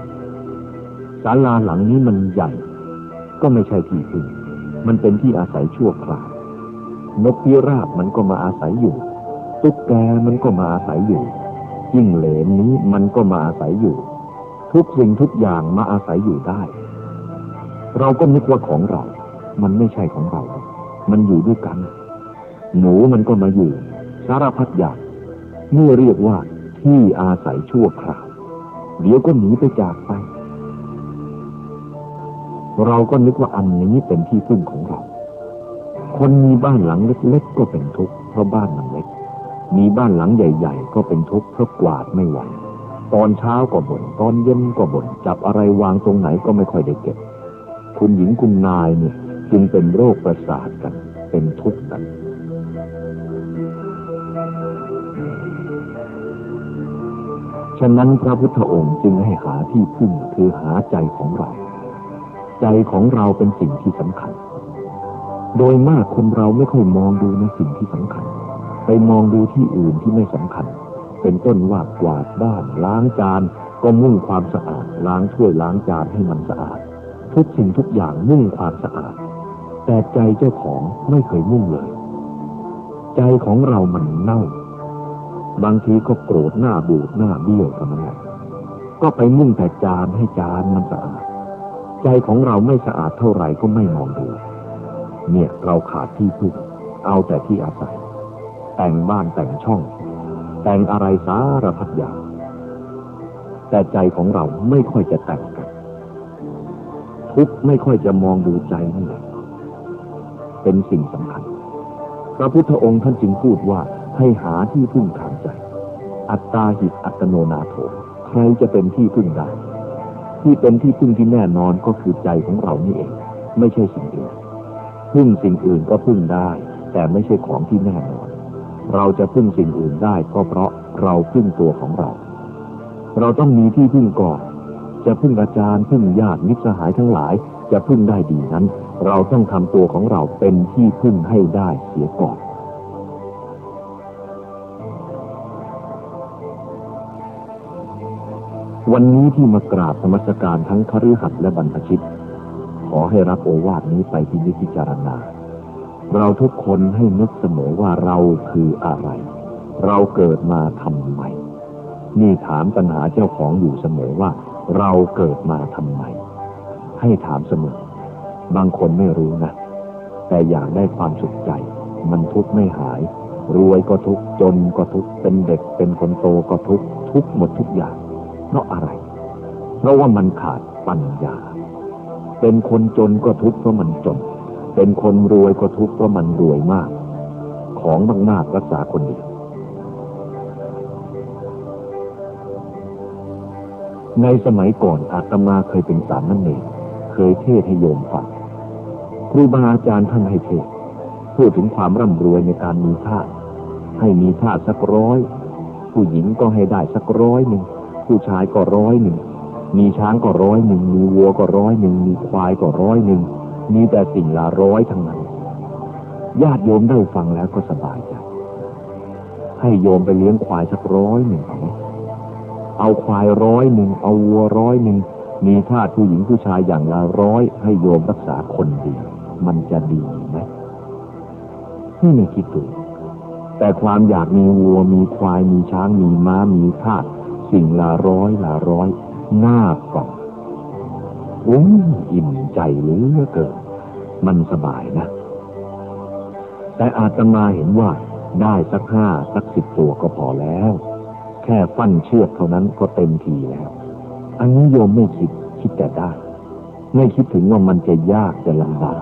F: ๆศาลาหลังนี้มันใหญ่ก็ไม่ใช่ที่พึ่งมันเป็นที่อาศัยชั่วคราว นกพิราบมันก็มาอาศัยอยู่ตุ๊กแกมันก็มาอาศัยอยู่จิ้งเหลนนี้มันก็มาอาศัยอยู่ ทุกสิ่งทุกอย่างมาอาศัยอยู่ได้เราก็นึกว่าของเรามันไม่ใช่ของเรามันอยู่ด้วยกันหนูมันก็มาอยู่สารพัดอย่างเมื่อเรียกว่าที่อาศัยชั่วคราวเดี๋ยวก็หนีไปจากไปเราก็นึกว่าอันนี้เป็นที่พึ่งของเราคนมีบ้านหลังเล็กๆก็เป็นทุกข์เพราะบ้านมันเล็กมีบ้านหลังใหญ่ๆก็เป็นทุกข์เพราะกวาดไม่ไหวตอนเช้าก็บ่นตอนเย็นก็บ่นจับอะไรวางตรงไหนก็ไม่ค่อยได้เก็บคุณหญิงคุณนายเนี่ยจึงเป็นโรคประสาทกันเป็นทุกข์กันฉะนั้นพระพุทธองค์จึงให้หาที่พึ่งคือหาใจของเราใจของเราเป็นสิ่งที่สำคัญโดยมากคนเราไม่ค่อยมองดูในสิ่งที่สำคัญไปมองดูที่อื่นที่ไม่สำคัญเป็นต้นว่ากวาดบ้านล้างจานก็มุ่งความสะอาดล้างถ้วยล้างจานให้มันสะอาดทุกสิ่งทุกอย่างมุ่งความสะอาดแต่ใจเจ้าของไม่เคยมุ่งเลยใจของเรามันเน่าบางทีก็โกรธหน้าบูดหน้าเบี้ยวเท่านั้นแหละก็ไปมุ่งแต่จานให้จานมันสะอาดใจของเราไม่สะอาดเท่าไหร่ก็ไม่มองดูเนี่ยเราขาดที่พึ่งเอาแต่ที่อาศัยแต่งบ้านแต่งช่องแต่งอะไรสารพัดอย่างแต่ใจของเราไม่ค่อยจะแต่งกันทุกไม่ค่อยจะมองดูใจนี่แหละเป็นสิ่งสำคัญพระพุทธองค์ท่านจึงพูดว่าให้หาที่พึ่งทางใจอัตตาหิอัตโนนาโถใครจะเป็นที่พึ่งได้ที่เป็นที่พึ่งที่แน่นอนก็คือใจของเรานี่เองไม่ใช่สิ่งอื่นพึ่งสิ่งอื่นก็พึ่งได้แต่ไม่ใช่ของที่แน่นอนเราจะพึ่งสิ่งอื่นได้ก็เพราะเราพึ่งตัวของเราเราต้องมีที่พึ่งก่อนจะพึ่งอาจารย์พึ่งญาติมิตรสหายทั้งหลายจะพึ่งได้ดีนั้นเราต้องทำตัวของเราเป็นที่พึ่งให้ได้เสียก่อนวันนี้ที่มากราบนมัสการทั้งคฤหัสถ์และบรรพชิตขอให้รับโอวาทนี้ไปพิจารณาเราทุกคนให้นึกเสมอว่าเราคืออะไรเราเกิดมาทำไมนี่ถามปัญหาเจ้าของอยู่เสมอว่าเราเกิดมาทำไมให้ถามเสมอบางคนไม่รู้นะแต่อยากได้ความสุขใจมันทุกข์ไม่หายรวยก็ทุกข์จนก็ทุกข์เป็นเด็กเป็นคนโตก็ทุกข์ทุกข์หมดทุกอย่างเพราะอะไรเพราะว่ามันขาดปัญญาเป็นคนจนก็ทุกข์เพราะมันจนเป็นคนรวยก็ทุกข์เพราะมันรวยมากของมากๆรักษาคนเดียวในสมัยก่อนอาตมาเคยเป็นสามเณรเคยเทศน์ให้โยมฟังครูบาอาจารย์ท่านให้เทศน์พูดถึงความร่ำรวยในการมีทาสให้มีทาสสัก100ผู้หญิงก็ให้ได้สัก100ผู้ชายก็100มีช้างก็100มีวัวก็100มีควายก็100มีแต่สิ่งละ100ทั้งนั้นญาติโยมได้ฟังแล้วก็สบายใจให้โยมไปเลี้ยงควายสัก100เอาควาย100เอาวัว100มีทาสผู้หญิงผู้ชายอย่างละ100ให้โยมรักษาคนดีมันจะดีไหมไม่คิดดูแต่ความอยากมีวัวมีควายมีช้างมีม้ามีทาสสิ่งละ100น่าฟังอิ่มใจเหลือเกินมันสบายนะแต่อาตมาเห็นว่าได้สัก5สัก10ตัวก็พอแล้วแค่ฟั่นเชือกเท่านั้นก็เต็มทีแล้วอันนี้โยมไม่คิดแต่ได้ไม่คิดถึงว่ามันจะยากจะลำบาก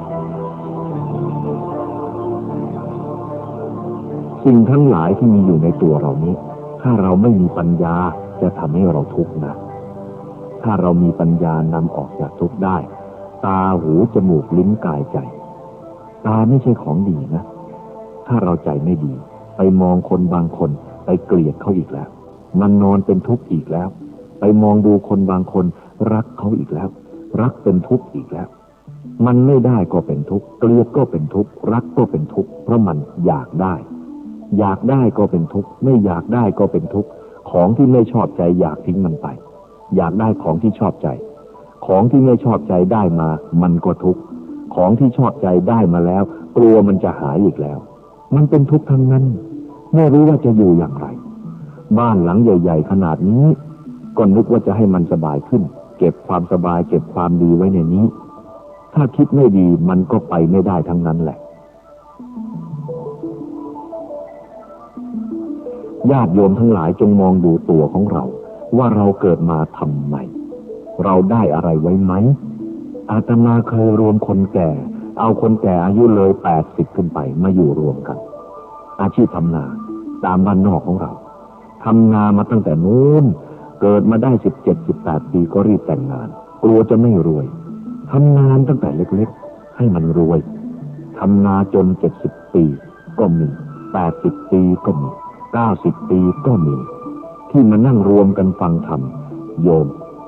F: สิ่งทั้งหลายที่มีอยู่ในตัวเรานี้ถ้าเราไม่มีปัญญาจะทำให้เราทุกข์นะถ้าเรามีปัญญานำออกจากทุกข์ได้ตาหูจมูกลิ้นกายใจตาไม่ใช่ของดีนะถ้าเราใจไม่ดีไปมองคนบางคนไปเกลียดเขาอีกแล้วมันนอนเป็นทุกข์อีกแล้วไปมองดูคนบางคนรักเขาอีกแล้วรักเป็นทุกข์อีกแล้วมันไม่ได้ก็เป็นทุกข์เกลียดก็เป็นทุกข์รักก็เป็นทุกข์เพราะมันอยากได้ก็เป็นทุกข์ไม่อยากได้ก็เป็นทุกข์ของที่ไม่ชอบใจอยากทิ้งมันไปอยากได้ของที่ชอบใจของที่ไม่ชอบใจได้มามันก็ทุกข์ของที่ชอบใจได้มาแล้วกลัวมันจะหายอีกแล้วมันเป็นทุกข์ทั้งนั้นไม่รู้ว่าจะอยู่อย่างไรบ้านหลังใหญ่ๆขนาดนี้ ก็นึกว่าจะให้มันสบายขึ้นเก็บความสบายเก็บความดีไว้ในนี้ถ้าคิดไม่ดีมันก็ไปไม่ได้ทั้งนั้นแหละญาติโยมทั้งหลายจงมองดูตัวของเราว่าเราเกิดมาทำไมเราได้อะไรไว้ไหมอาตมาเคยรวมคนแก่เอาคนแก่อายุเลย80ขึ้นไปมาอยู่รวมกันอาชีพทำนาตามบ้านนอกของเราทำนามาตั้งแต่นู้นเกิดมาได้17-18 ปีก็รีบแต่งงานกลัวจะไม่รวยทำงานตั้งแต่เล็กๆให้มันรวยทำนาจน70 ปีก็มี80 ปีก็มี90 ปีก็มีที่มานั่งรวมกันฟังธรรมโยม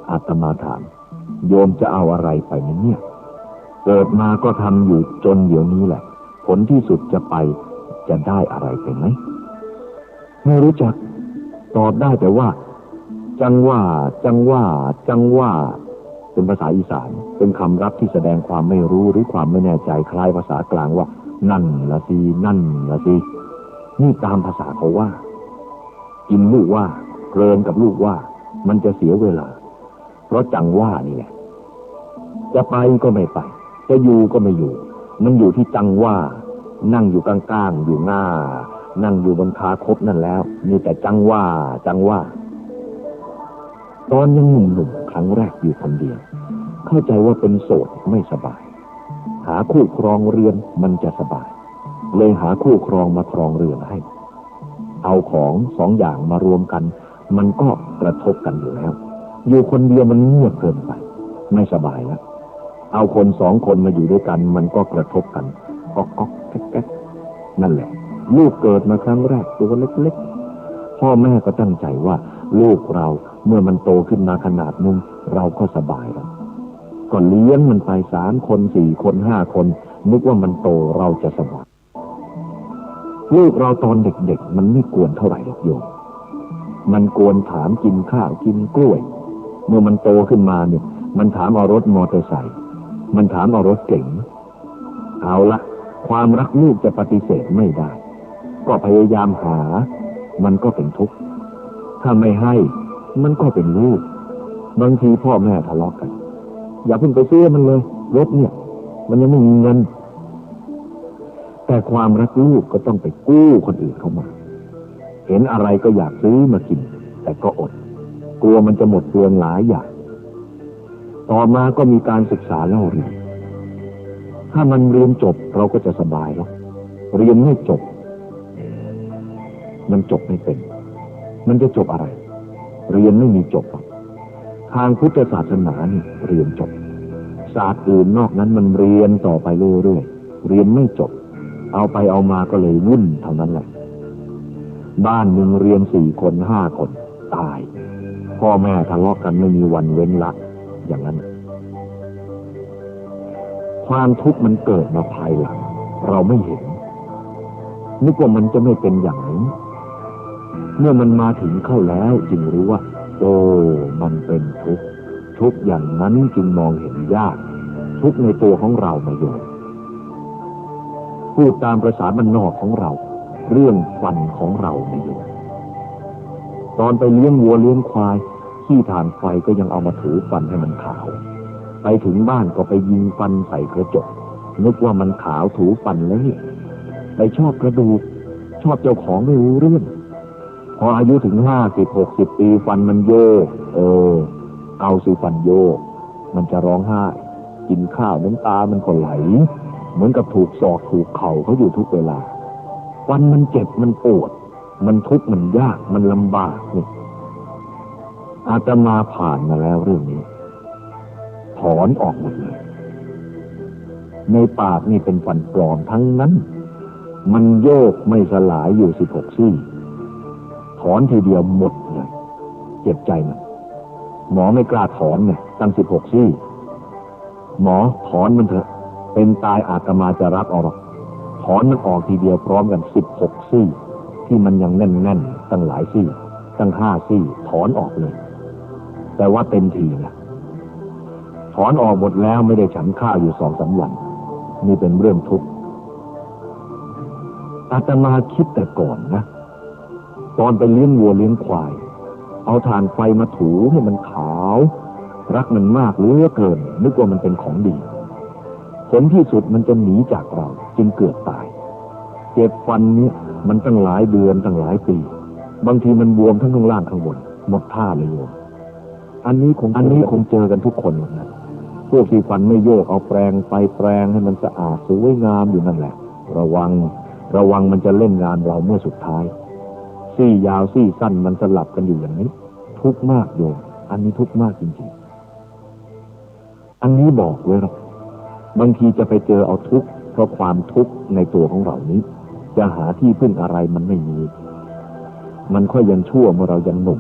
F: อาตมาถามโยมจะเอาอะไรไปเนี่ยเกิดมาก็ทำอยู่จนเดี๋ยวนี้แหละผลที่สุดจะไปจะได้อะไรไปไหมไม่รู้จักตอบได้แต่ว่าจังว่าเป็นภาษาอีสานเป็นคำรับที่แสดงความไม่รู้หรือความไม่แน่ใจคล้ายภาษากลางว่านั่นละสินี่ตามภาษาเขาว่ากินลูกว่าเพลินกับลูกว่ามันจะเสียเวลาเพราะจังว่านี่แหละจะไปก็ไม่ไปจะอยู่ก็ไม่อยู่มันอยู่ที่จังว่านั่งอยู่กลางๆอยู่หน้านั่งอยู่บนคาคบนั่นแล้วมีแต่จังว่าตอนยังหนุ่มๆครั้งแรกอยู่คนเดียวเข้าใจว่าเป็นโสดไม่สบายหาคู่ครองเรือนมันจะสบายเลยหาคู่ครองมาครองเรือนให้เอาของสองอย่างมารวมกันมันก็กระทบกันอยู่แล้วอยู่คนเดียวมันเงียบเกินไปไม่สบายแล้วเอาคนสองคนมาอยู่ด้วยกันมันก็กระทบกันก๊อกแก๊กนั่นแหละลูกเกิดมาครั้งแรกตัวเล็กๆพ่อแม่ก็ตั้งใจว่าลูกเราเมื่อมันโตขึ้นมาขนาดนึงเราก็สบายแล้วก็เลี้ยงมันไป3 คน4 คน5 คนนึกว่ามันโตเราจะสบายลูกเราตอนเด็กๆมันไม่กวนเท่าไหร่หรอกโยมมันกวนถามกินข้าวกินกล้วยเมื่อมันโตขึ้นมาเนี่ยมันถามเอารถมอเตอร์ไซค์มันถามเอารถเก๋งเอาละความรักลูกจะปฏิเสธไม่ได้ก็พยายามหามันก็เป็นทุกข์ถ้าไม่ให้มันก็เป็นลูกบางทีพ่อแม่ทะเลาะกันอย่าเพิ่งไปซื้อมันเลยรถเนี่ยมันยังไม่มีเงินแต่ความรักลูกก็ต้องไปกู้คนอื่นเข้ามาเห็นอะไรก็อยากซื้อมากินแต่ก็อดกลัวมันจะหมดเปลืองหลายอย่างต่อมาก็มีการศึกษาเล่าเรียนถ้ามันเรียนจบเราก็จะสบายแล้วเรียนไม่จบมันจบไม่เป็นมันจะจบอะไรเรียนไม่มีจบทางพุทธศาสนานี่เรียนจบศาสตร์อื่นนอกนั้นมันเรียนต่อไปเรื่อยๆเรียนไม่จบเอาไปเอามาก็เลยวุ่นเท่านั้นแหละบ้านหนึ่งเรียน4 คน5 คนตายพ่อแม่ทะเลาะกันไม่มีวันเว้นละอย่างนั้นความทุกข์มันเกิดมาภายหลังเราไม่เห็นนึกว่ามันจะไม่เป็นอย่างนี้เมื่อมันมาถึงเข้าแล้วจึงรู้ว่าโอ้มันเป็นทุกข์อย่างนั้นจึงมองเห็นยากทุกข์ในตัวของเราไม่โยมพูดตามประสาบ้านนอกของเราเรื่องฟันของเราไม่โยมตอนไปเลี้ยงวัวเลี้ยงควายขี้ถ่านไฟก็ยังเอามาถูฟันให้มันขาวไปถึงบ้านก็ไปยิงฟันใส่กระจกนึกว่ามันขาวถูฟันแล้วนี่ไปชอบกระดูกชอบเจ้าของไม่รู้เรื่องพออายุถึง50-60 ปีฟันมันโยกเอาสิฟันโยกมันจะร้องไห้กินข้าวน้ำตามันก็ไหลเหมือนกับถูกศอกถูกเข่าเขาอยู่ทุกเวลาฟันมันเจ็บมันปวดมันทุกข์มันยากมันลำบากนี่อาตมาผ่านมาแล้วเรื่องนี้ถอนออกหมดเลยในปากนี่เป็นฟันปลอมทั้งนั้นมันโยกไม่สลายอยู่16 ซี่ถอนทีเดียวหมดเลยเจ็บใจมันหมอไม่กล้าถอนเนี่ยตั้ง16 ซี่หมอถอนมันเถอะเป็นตายอาตมาจะรับเอาหรอกถอนมันออกทีเดียวพร้อมกัน16 ซี่ที่มันยังแน่นๆตั้งหลายซี่ตั้ง5 ซี่ถอนออกเลยแต่ว่าเต็มทีนะถอนออกหมดแล้วไม่ได้ฉันข้าวอยู่2-3 วันนี่เป็นเรื่องทุกข์อาตมาคิดแต่ก่อนนะตอนไปเลี้ยงวัวเลี้ยงควาย เอาถ่านไฟมาถูให้มันขาวรักมันมากเหลือเกินนึกว่ามันเป็นของดีผลที่สุดมันจะหนีจากเราจึงเกือบตายเจ็บฟันเนี่ยมันตั้งหลายเดือนตั้งหลายปีบางทีมันบวมทั้งข้างล่างข้างบนหมดท่าเลยโยมอันนี้คงเจอกันทุกคนนะพวกที่ฟันไม่โยกเอาแปรงไปแปรงให้มันสะอาดสวยงามอยู่นั่นแหละระวังมันจะเล่นงานเราเมื่อสุดท้ายซี่ยาวซี่สั้นมันสลับกันอยู่อย่างนี้ทุกข์มากโยมอันนี้ทุกข์มากจริงๆอันนี้บอกไว้หรอกบางทีจะไปเจอเอาทุกข์เพราะความทุกข์ในตัวของเรานี้จะหาที่พึ่งอะไรมันไม่มีมันค่อยยังชั่วเมื่อเรายังหนุ่ม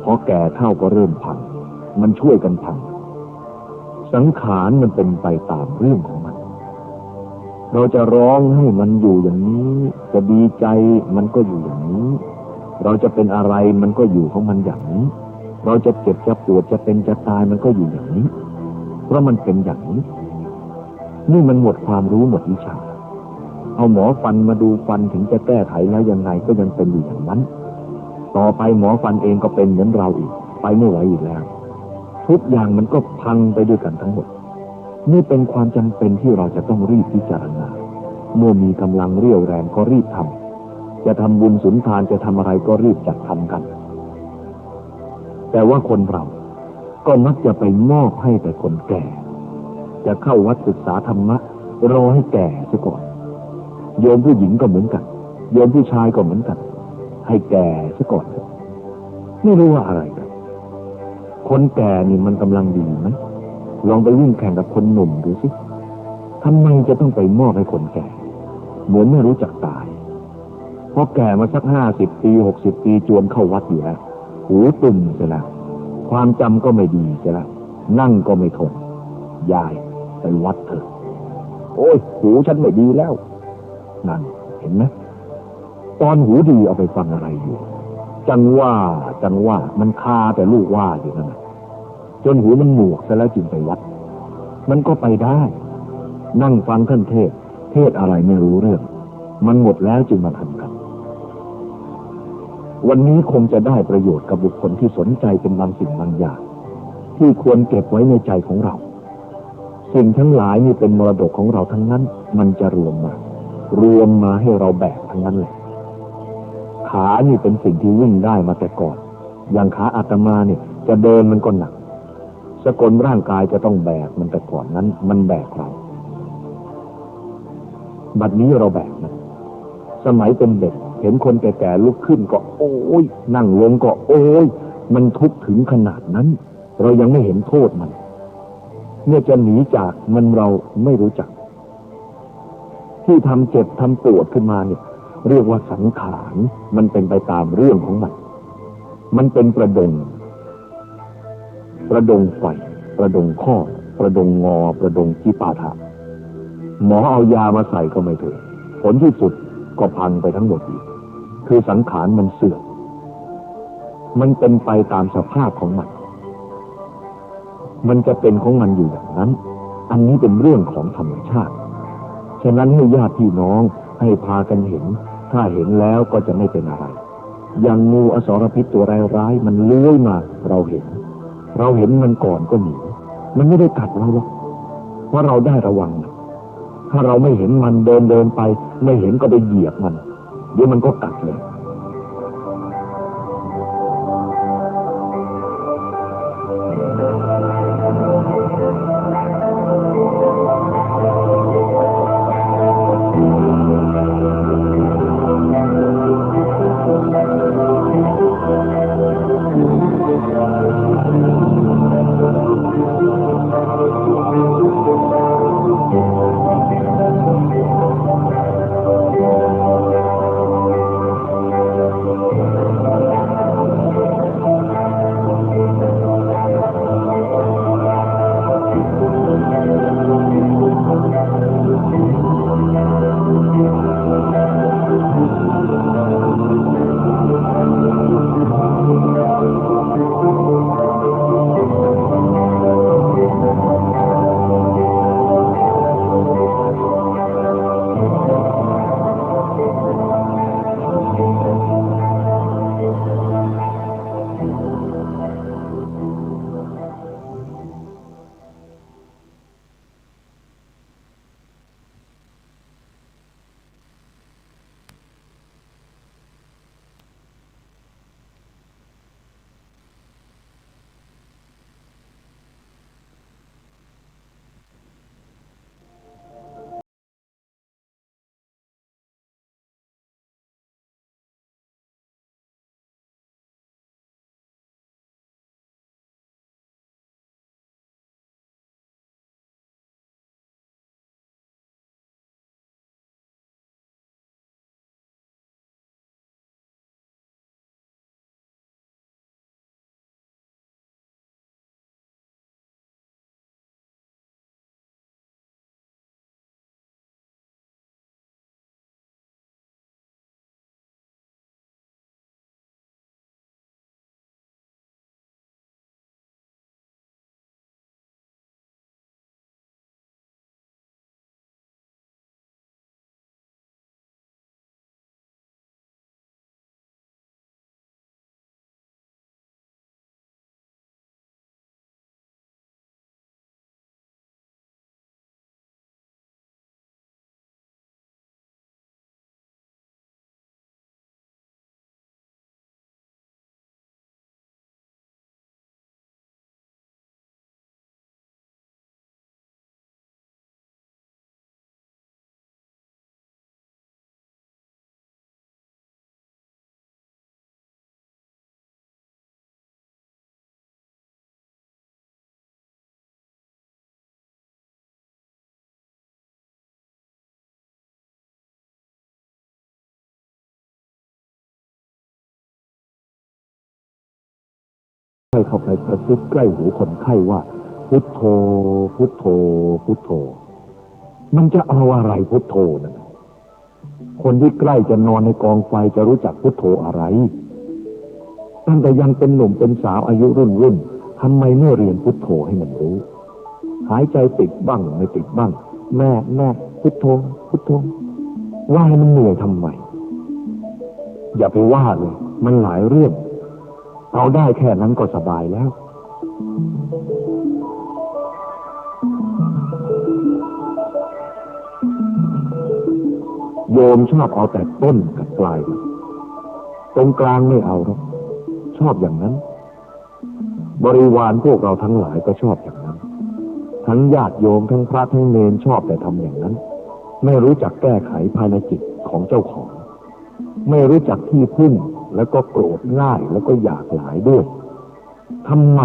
F: พอแก่เท่าก็เริ่มพังมันช่วยกันพังสังขารมันเป็นไปตามเรื่องของมันเราจะร้องให้มันอยู่อย่างนี้จะดีใจมันก็อยู่อย่างนี้เราจะเป็นอะไรมันก็อยู่ของมันอย่างนี้เราจะเจ็บจะปวดจะเป็นจะตายมันก็อยู่อย่างนี้เพราะมันเป็นอย่างนี้นี่มันหมดความรู้หมดวิชาเอาหมอฟันมาดูฟันถึงจะแก้ไขแล้วยังไงก็ยังเป็นอยู่อย่างนั้นต่อไปหมอฟันเองก็เป็นเหมือนเราอีกไปไม่ไหวอีกแล้วทุกอย่างมันก็พังไปด้วยกันทั้งหมดนี่เป็นความจำเป็นที่เราจะต้องรีบพิจารณาเมื่อมีกำลังเรี่ยวแรงก็รีบทำจะทำบุญสุนทานจะทำอะไรก็รีบจัดทำกันแต่ว่าคนเราก็มักจะไปมอบให้แต่คนแก่จะเข้าวัดศึกษาธรรมะรอให้แก่ซะก่อนโยมผู้หญิงก็เหมือนกันโยมผู้ชายก็เหมือนกันให้แก่ซะก่อนไม่รู้ว่าอะไรกันคนแก่นี่มันกำลังดีไหมลองไปวิ่งแข่งกับคนหนุ่มดูสิทำไมจะต้องไปมอบให้คนแก่เหมือนไม่รู้จักตายพอแก่มาสัก50 ปี60 ปีจวนเข้าวัดอยู่แล้วหูตุ่มเสียแล้วความจำก็ไม่ดีเสียแล้วนั่งก็ไม่ทนยายไปวัดเถอะโอ้ยหูฉันไม่ดีแล้วนั่นเห็นไหมตอนหูดีเอาไปฟังอะไรอยู่จังว่ามันคาแต่ลูกว่าอยู่นั่นจนหูมันหนวกซะแล้วจึงไปวัดมันก็ไปได้นั่งฟังท่านเทศอะไรไม่รู้เรื่องมันหมดแล้วจึงมาทำกันวันนี้คงจะได้ประโยชน์กับบุคคลที่สนใจเป็นบางสิ่งบางอย่างที่ควรเก็บไว้ในใจของเราสิ่งทั้งหลายนี่เป็นมรดกของเราทั้งนั้นมันจะรวมมาให้เราแบกทั้งนั้นเลยขานี่เป็นสิ่งที่วิ่งได้มาแต่ก่อนอย่างขาอาตมาเนี่ยจะเดินมันก็หนักสกลร่างกายจะต้องแบกมันแต่ก่อนนั้นมันแบกเราบัดนี้เราแบกนะสมัยเป็นเด็กเห็นคนแก่ๆลุกขึ้นก็โอ้ยนั่งลงก็โอ้ยมันทุกข์ถึงขนาดนั้นเรายังไม่เห็นโทษมันเมื่อจะหนีจากมันเราไม่รู้จักที่ทำเจ็บทำปวดขึ้นมาเนี่ยเรียกว่าสังขารมันเป็นไปตามเรื่องของมันเป็นประดงไฟประดงข้อประดงงอประดงจิปาถะหมอเอายามาใส่ก็ไม่ถูกผลที่สุดก็พังไปทั้งหมดอีกคือสังขารมันเสื่อมมันเป็นไปตามสภาพของมันจะเป็นของมันอยู่อย่างนั้นอันนี้เป็นเรื่องของธรรมชาติฉะนั้นให้ญาติพี่น้องให้พากันเห็นถ้าเห็นแล้วก็จะไม่เป็นอะไรอย่างงูอสรพิษตัวร้ายๆมันเลื้อยมาเราเห็นมันก่อนก็หนีมันไม่ได้กัดเราหรอกเพราะเราได้ระวังถ้าเราไม่เห็นมันเดินไปไม่เห็นก็ไปเหยียบมันเดี๋ยวมันก็กัดเลย ให้เข้าไปกระซิบใกล้หูคนไข้ว่าพุทโธพุทโธพุทโธมันจะเอาอะไรพุทโธนั่นคนที่ใกล้จะนอนในกองไฟจะรู้จักพุทโธอะไรตั้งแต่ยังเป็นหนุ่มเป็นสาวอายุรุ่นทำไมไม่เรียนพุทโธให้มันรู้หายใจติดบ้างไม่ติดบ้างแม่พุทโธพุทโธว่าให้มันเหนื่อยทำไมอย่าไปว่าเลยมันหลายเรื่องเอาได้แค่นั้นก็สบายแล้วโยมชอบเอาแต่ต้นกับปลายตรงกลางไม่เอาหรอกชอบอย่างนั้นบริวารพวกเราทั้งหลายก็ชอบอย่างนั้นทั้งญาติโยมทั้งพระทั้งเนรชอบแต่ทำอย่างนั้นไม่รู้จักแก้ไขภายในจิตของเจ้าของไม่รู้จักที่พึ่งแล้วก็โกรธง่ายแล้วก็อยากหลายด้วยทำไม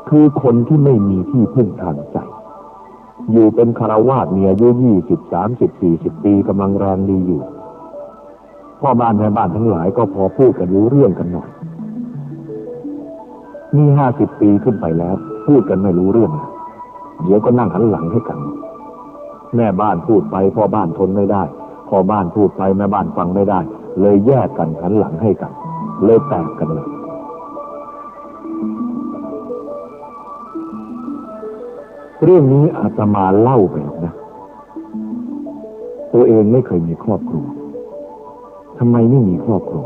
F: คือคนที่ไม่มีที่พึ่งทางใจอยู่เป็นฆราวาสมีอายุ20 30 40 ปีกำลังแรงดีอยู่พ่อบ้านแม่บ้านทั้งหลายก็พอพูดกันรู้เรื่องกันหน่อยนี่50 ปีขึ้นไปแล้วพูดกันไม่รู้เรื่องเดี๋ยวก็นั่งหันหลังให้กันแม่บ้านพูดไปพ่อบ้านทนไม่ได้พ่อบ้านพูดไปแม่บ้านฟังไม่ได้เลยแยกกันหันหลังให้กันเลยแตกกันเลยเรื่องนี้อาตมาเล่าไปนะตัวเองไม่เคยมีครอบครัวทำไมไม่มีครอบครัว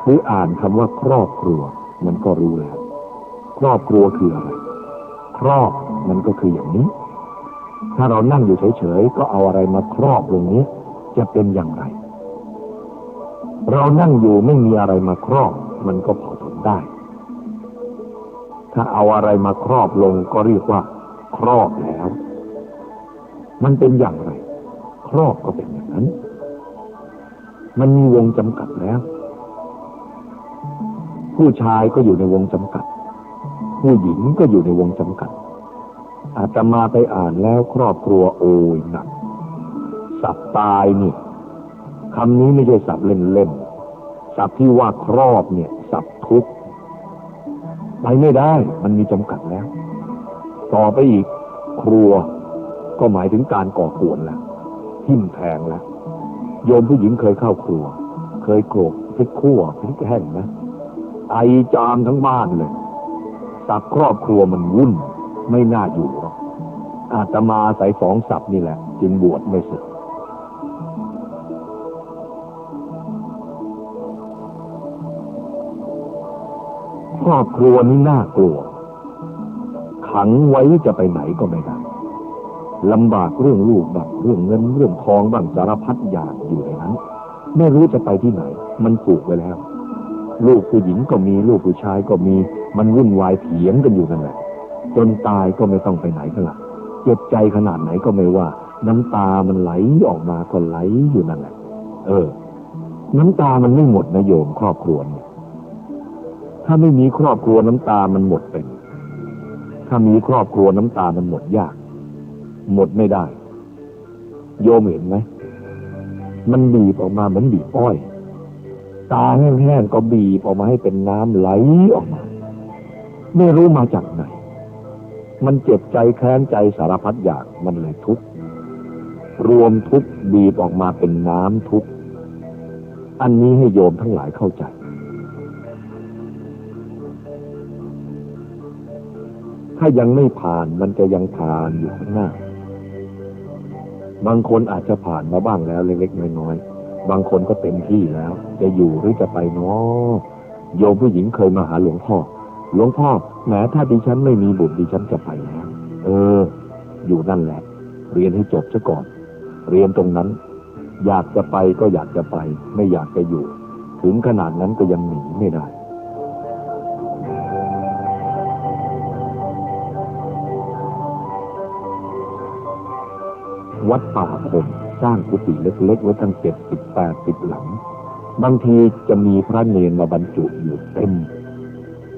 F: คืออ่านคำว่าครอบครัวมันก็รู้แล้วครอบครัวคืออะไรครอบมันก็คืออย่างนี้ถ้าเรานั่งอยู่เฉยๆก็เอาอะไรมาครอบตรงนี้จะเป็นอย่างไรเรานั่งอยู่ไม่มีอะไรมาครอบมันก็พอทนได้ถ้าเอาอะไรมาครอบลงก็เรียกว่าครอบแล้วมันเป็นอย่างไรครอบก็เป็นอย่างนั้นมันมีวงจำกัดแล้วผู้ชายก็อยู่ในวงจำกัดผู้หญิงก็อยู่ในวงจำกัดอาตมาไปอ่านแล้วครอบครัวโอ้ยหนักสับตายนี่คำนี้ไม่ใช่สับเล่นๆสับที่ว่าครอบเนี่ยสับทุกข์ไปไม่ได้มันมีจำกัดแล้วต่อไปอีกครัวก็หมายถึงการก่อกวนแล้วทิ่มแทงแล้วโยมผู้หญิงเคยเข้าครัวเคยโขลกพริกขั่วพริกแห้งนะไอจามทั้งบ้านเลยสับครอบครัวมันวุ่นไม่น่าอยู่หรอกอาตมาใส่2 ศัพท์นี่แหละจึงบวชไม่สึกครอบครัวนี้น่ากลัวขังไว้จะไปไหนก็ไม่ได้ลำบากเรื่องลูกบ้างเรื่องเงินเรื่องทองบ้างสารพัดอย่างอยู่ในนั้นไม่รู้จะไปที่ไหนมันผูกไว้แล้วลูกผู้หญิงก็มีลูกผู้ชายก็มีมันวุ่นวายเถียงกันอยู่นั่นแหละจนตายก็ไม่ต้องไปไหนกันละเจ็บใจขนาดไหนก็ไม่ว่าน้ำตามันไหลออกมาก็ไหลอยู่นั่นแหละน้ำตามันไม่หมดนะโยมครอบครัวเนี่ยถ้าไม่มีครอบครัวน้ำตามันหมดเป็นถ้ามีครอบครัวน้ำตามันหมดยากหมดไม่ได้โยมเห็นไหมมันบีบออกมาเหมือนบีบอ้อยตาแห้งๆก็บีบออกมาให้เป็นน้ำไหลออกมาไม่รู้มาจากไหนมันเจ็บใจแค้นใจสารพัดอย่างมันเลยทุกข์รวมทุกข์บีบออกมาเป็นน้ำทุกข์อันนี้ให้โยมทั้งหลายเข้าใจถ้ายังไม่ผ่านมันจะยังผ่านอยู่ข้างหน้าบางคนอาจจะผ่านมาบ้างแล้วเล็กๆน้อยๆบางคนก็เต็มที่แล้วจะอยู่หรือจะไปเนาะโยมผู้หญิงเคยมาหาหลวงพ่อแหมถ้าดิฉันไม่มีบุตรดิฉันจะไปแล้วอยู่นั่นแหละเรียนให้จบซะก่อนเรียนตรงนั้นอยากจะไปก็อยากจะไปไม่อยากจะอยู่ถึงขนาดนั้นก็ยังหนีไม่ได้วัดป่าคงสร้างกุฏิเล็กๆไว้ตั้ง70-80 หลังบางทีจะมีพระเนรมาบรรจุอยู่เต็ม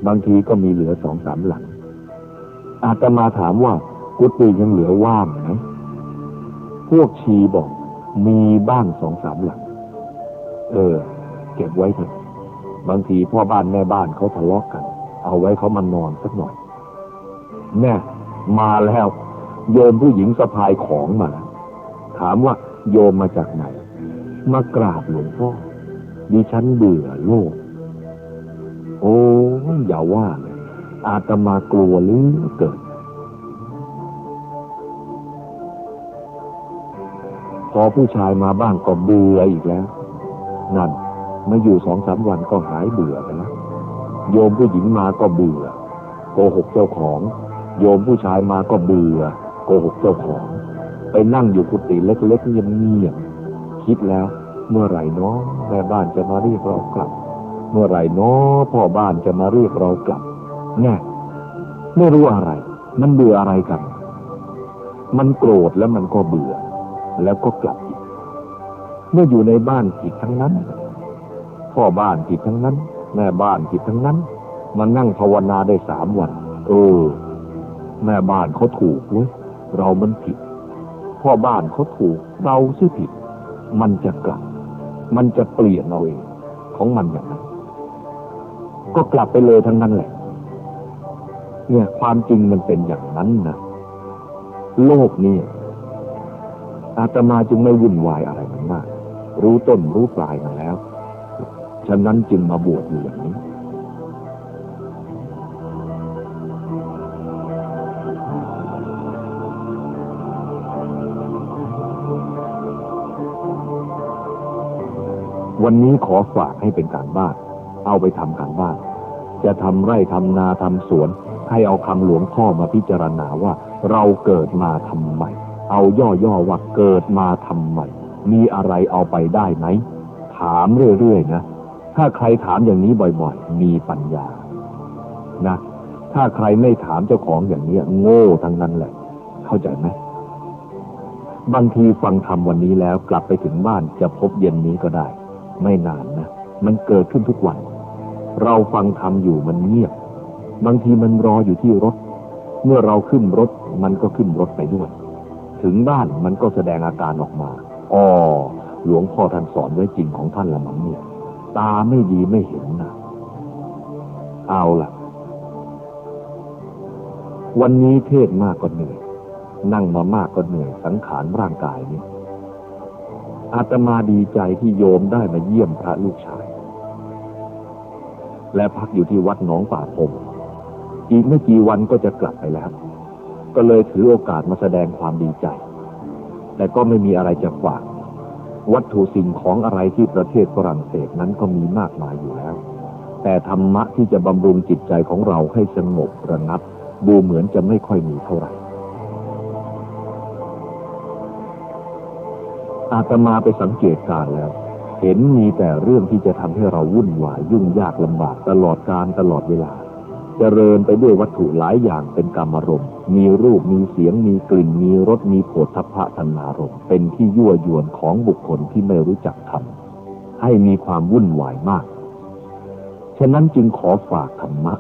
F: บางทีก็มีเหลือ 2-3 หลังอาตมาถามว่ากุฏิยังเหลือว่างไหมพวกชีบอกมีบ้าง 2-3 หลังเก็บไว้เถอะบางทีพ่อบ้านแม่บ้านเขาทะเลาะกัน เอาไว้เขามานอนสักหน่อยแน่มาแล้วโยมผู้หญิงสะพายของมาถามว่าโยมมาจากไหนมากราบหลวงพ่อดิฉันเบื่อโลกโอ้อย่าว่าเลยอาตมากลัวเหลือเกินพอผู้ชายมาบ้างก็เบื่ออีกแล้วนั่นมาอยู่2-3 วันก็หายเบื่อไปแล้วโยมผู้หญิงมาก็เบื่อโกหกเจ้าของโยมผู้ชายมาก็เบื่อโกหกเจ้าของไปนั่งอยู่กุฏิเล็กๆเงียบๆคิดแล้วเมื่อไหร่น้อแม่บ้านจะมาเรียกเรากลับเมื่อไหร่น้อพ่อบ้านจะมาเรียกเรากลับแน่ไม่รู้อะไรมันเบื่ออะไรกันมันโกรธแล้วมันก็เบื่อแล้วก็กลับอีกเมื่ออยู่ในบ้านผิดทั้งนั้นพ่อบ้านผิดทั้งนั้นแม่บ้านผิดทั้งนั้นมานั่งภาวนาได้3 วันแม่บ้านเขาถูกเว้ยเรามันผิดพ่อบ้านเขาถูกเราซื่อผิดมันจะกลับมันจะเปลี่ยนเราเองของมันอย่างนั้นก็กลับไปเลยทั้งนั้นแหละเนี่ยความจริงมันเป็นอย่างนั้นนะโลกนี้อาตมาจึงไม่วุ่นวายอะไรมันมากรู้ต้นรู้ปลายมาแล้วฉะนั้นจึงมาบวชอยู่อย่างนี้วันนี้ขอฝากให้เป็นการบ้านเอาไปทำการบ้านจะทำไร่ทำนาทำสวนให้เอาคำหลวงพ่อมาพิจารณาว่าเราเกิดมาทำไมเอาย่อๆว่าเกิดมาทำไมมีอะไรเอาไปได้ไหมถามเรื่อยๆนะถ้าใครถามอย่างนี้บ่อยๆมีปัญญานะถ้าใครไม่ถามเจ้าของอย่างนี้โง่ทั้งนั้นแหละเข้าใจไหมบางทีฟังธรรมวันนี้แล้วกลับไปถึงบ้านจะพบเย็นนี้ก็ได้ไม่นานนะมันเกิดขึ้นทุกวันเราฟังธรรมอยู่มันเงียบบางทีมันรออยู่ที่รถเมื่อเราขึ้นรถมันก็ขึ้นรถไปด้วยถึงบ้านมันก็แสดงอาการออกมาหลวงพ่อท่านสอนไว้จริงของท่านละมั้งเนี่ยตาไม่ดีไม่เห็นนะเอาล่ะวันนี้เทศมากก็เหนื่อยนั่งมามากก็เหนื่อยสังขารร่างกายนี่อาตมาดีใจที่โยมได้มาเยี่ยมพระลูกชายและพักอยู่ที่วัดหนองป่าพงอีกไม่กี่วันก็จะกลับไปแล้วก็เลยถือโอกาสมาแสดงความดีใจแต่ก็ไม่มีอะไรจะฝากวัตถุสิ่งของอะไรที่ประเทศฝรั่งเศสนั้นก็มีมากมายอยู่แล้วแต่ธรรมะที่จะบำรุงจิตใจของเราให้สงบระงับดูเหมือนจะไม่ค่อยมีเท่าไหร่อาตมาไปสังเกตการแล้วเห็นมีแต่เรื่องที่จะทำให้เราวุ่นวายยุ่งยากลำบากตลอดกาลตลอดเวลาเจริญไปด้วยวัตถุหลายอย่างเป็นกามารมณ์มีรูปมีเสียงมีกลิ่นมีรสมีโผฏฐัพพะธรรมารมณ์เป็นที่ยั่วยวนของบุคคลที่ไม่รู้จักธรรมให้มีความวุ่นวายมากฉะนั้นจึงขอฝากธรรมะ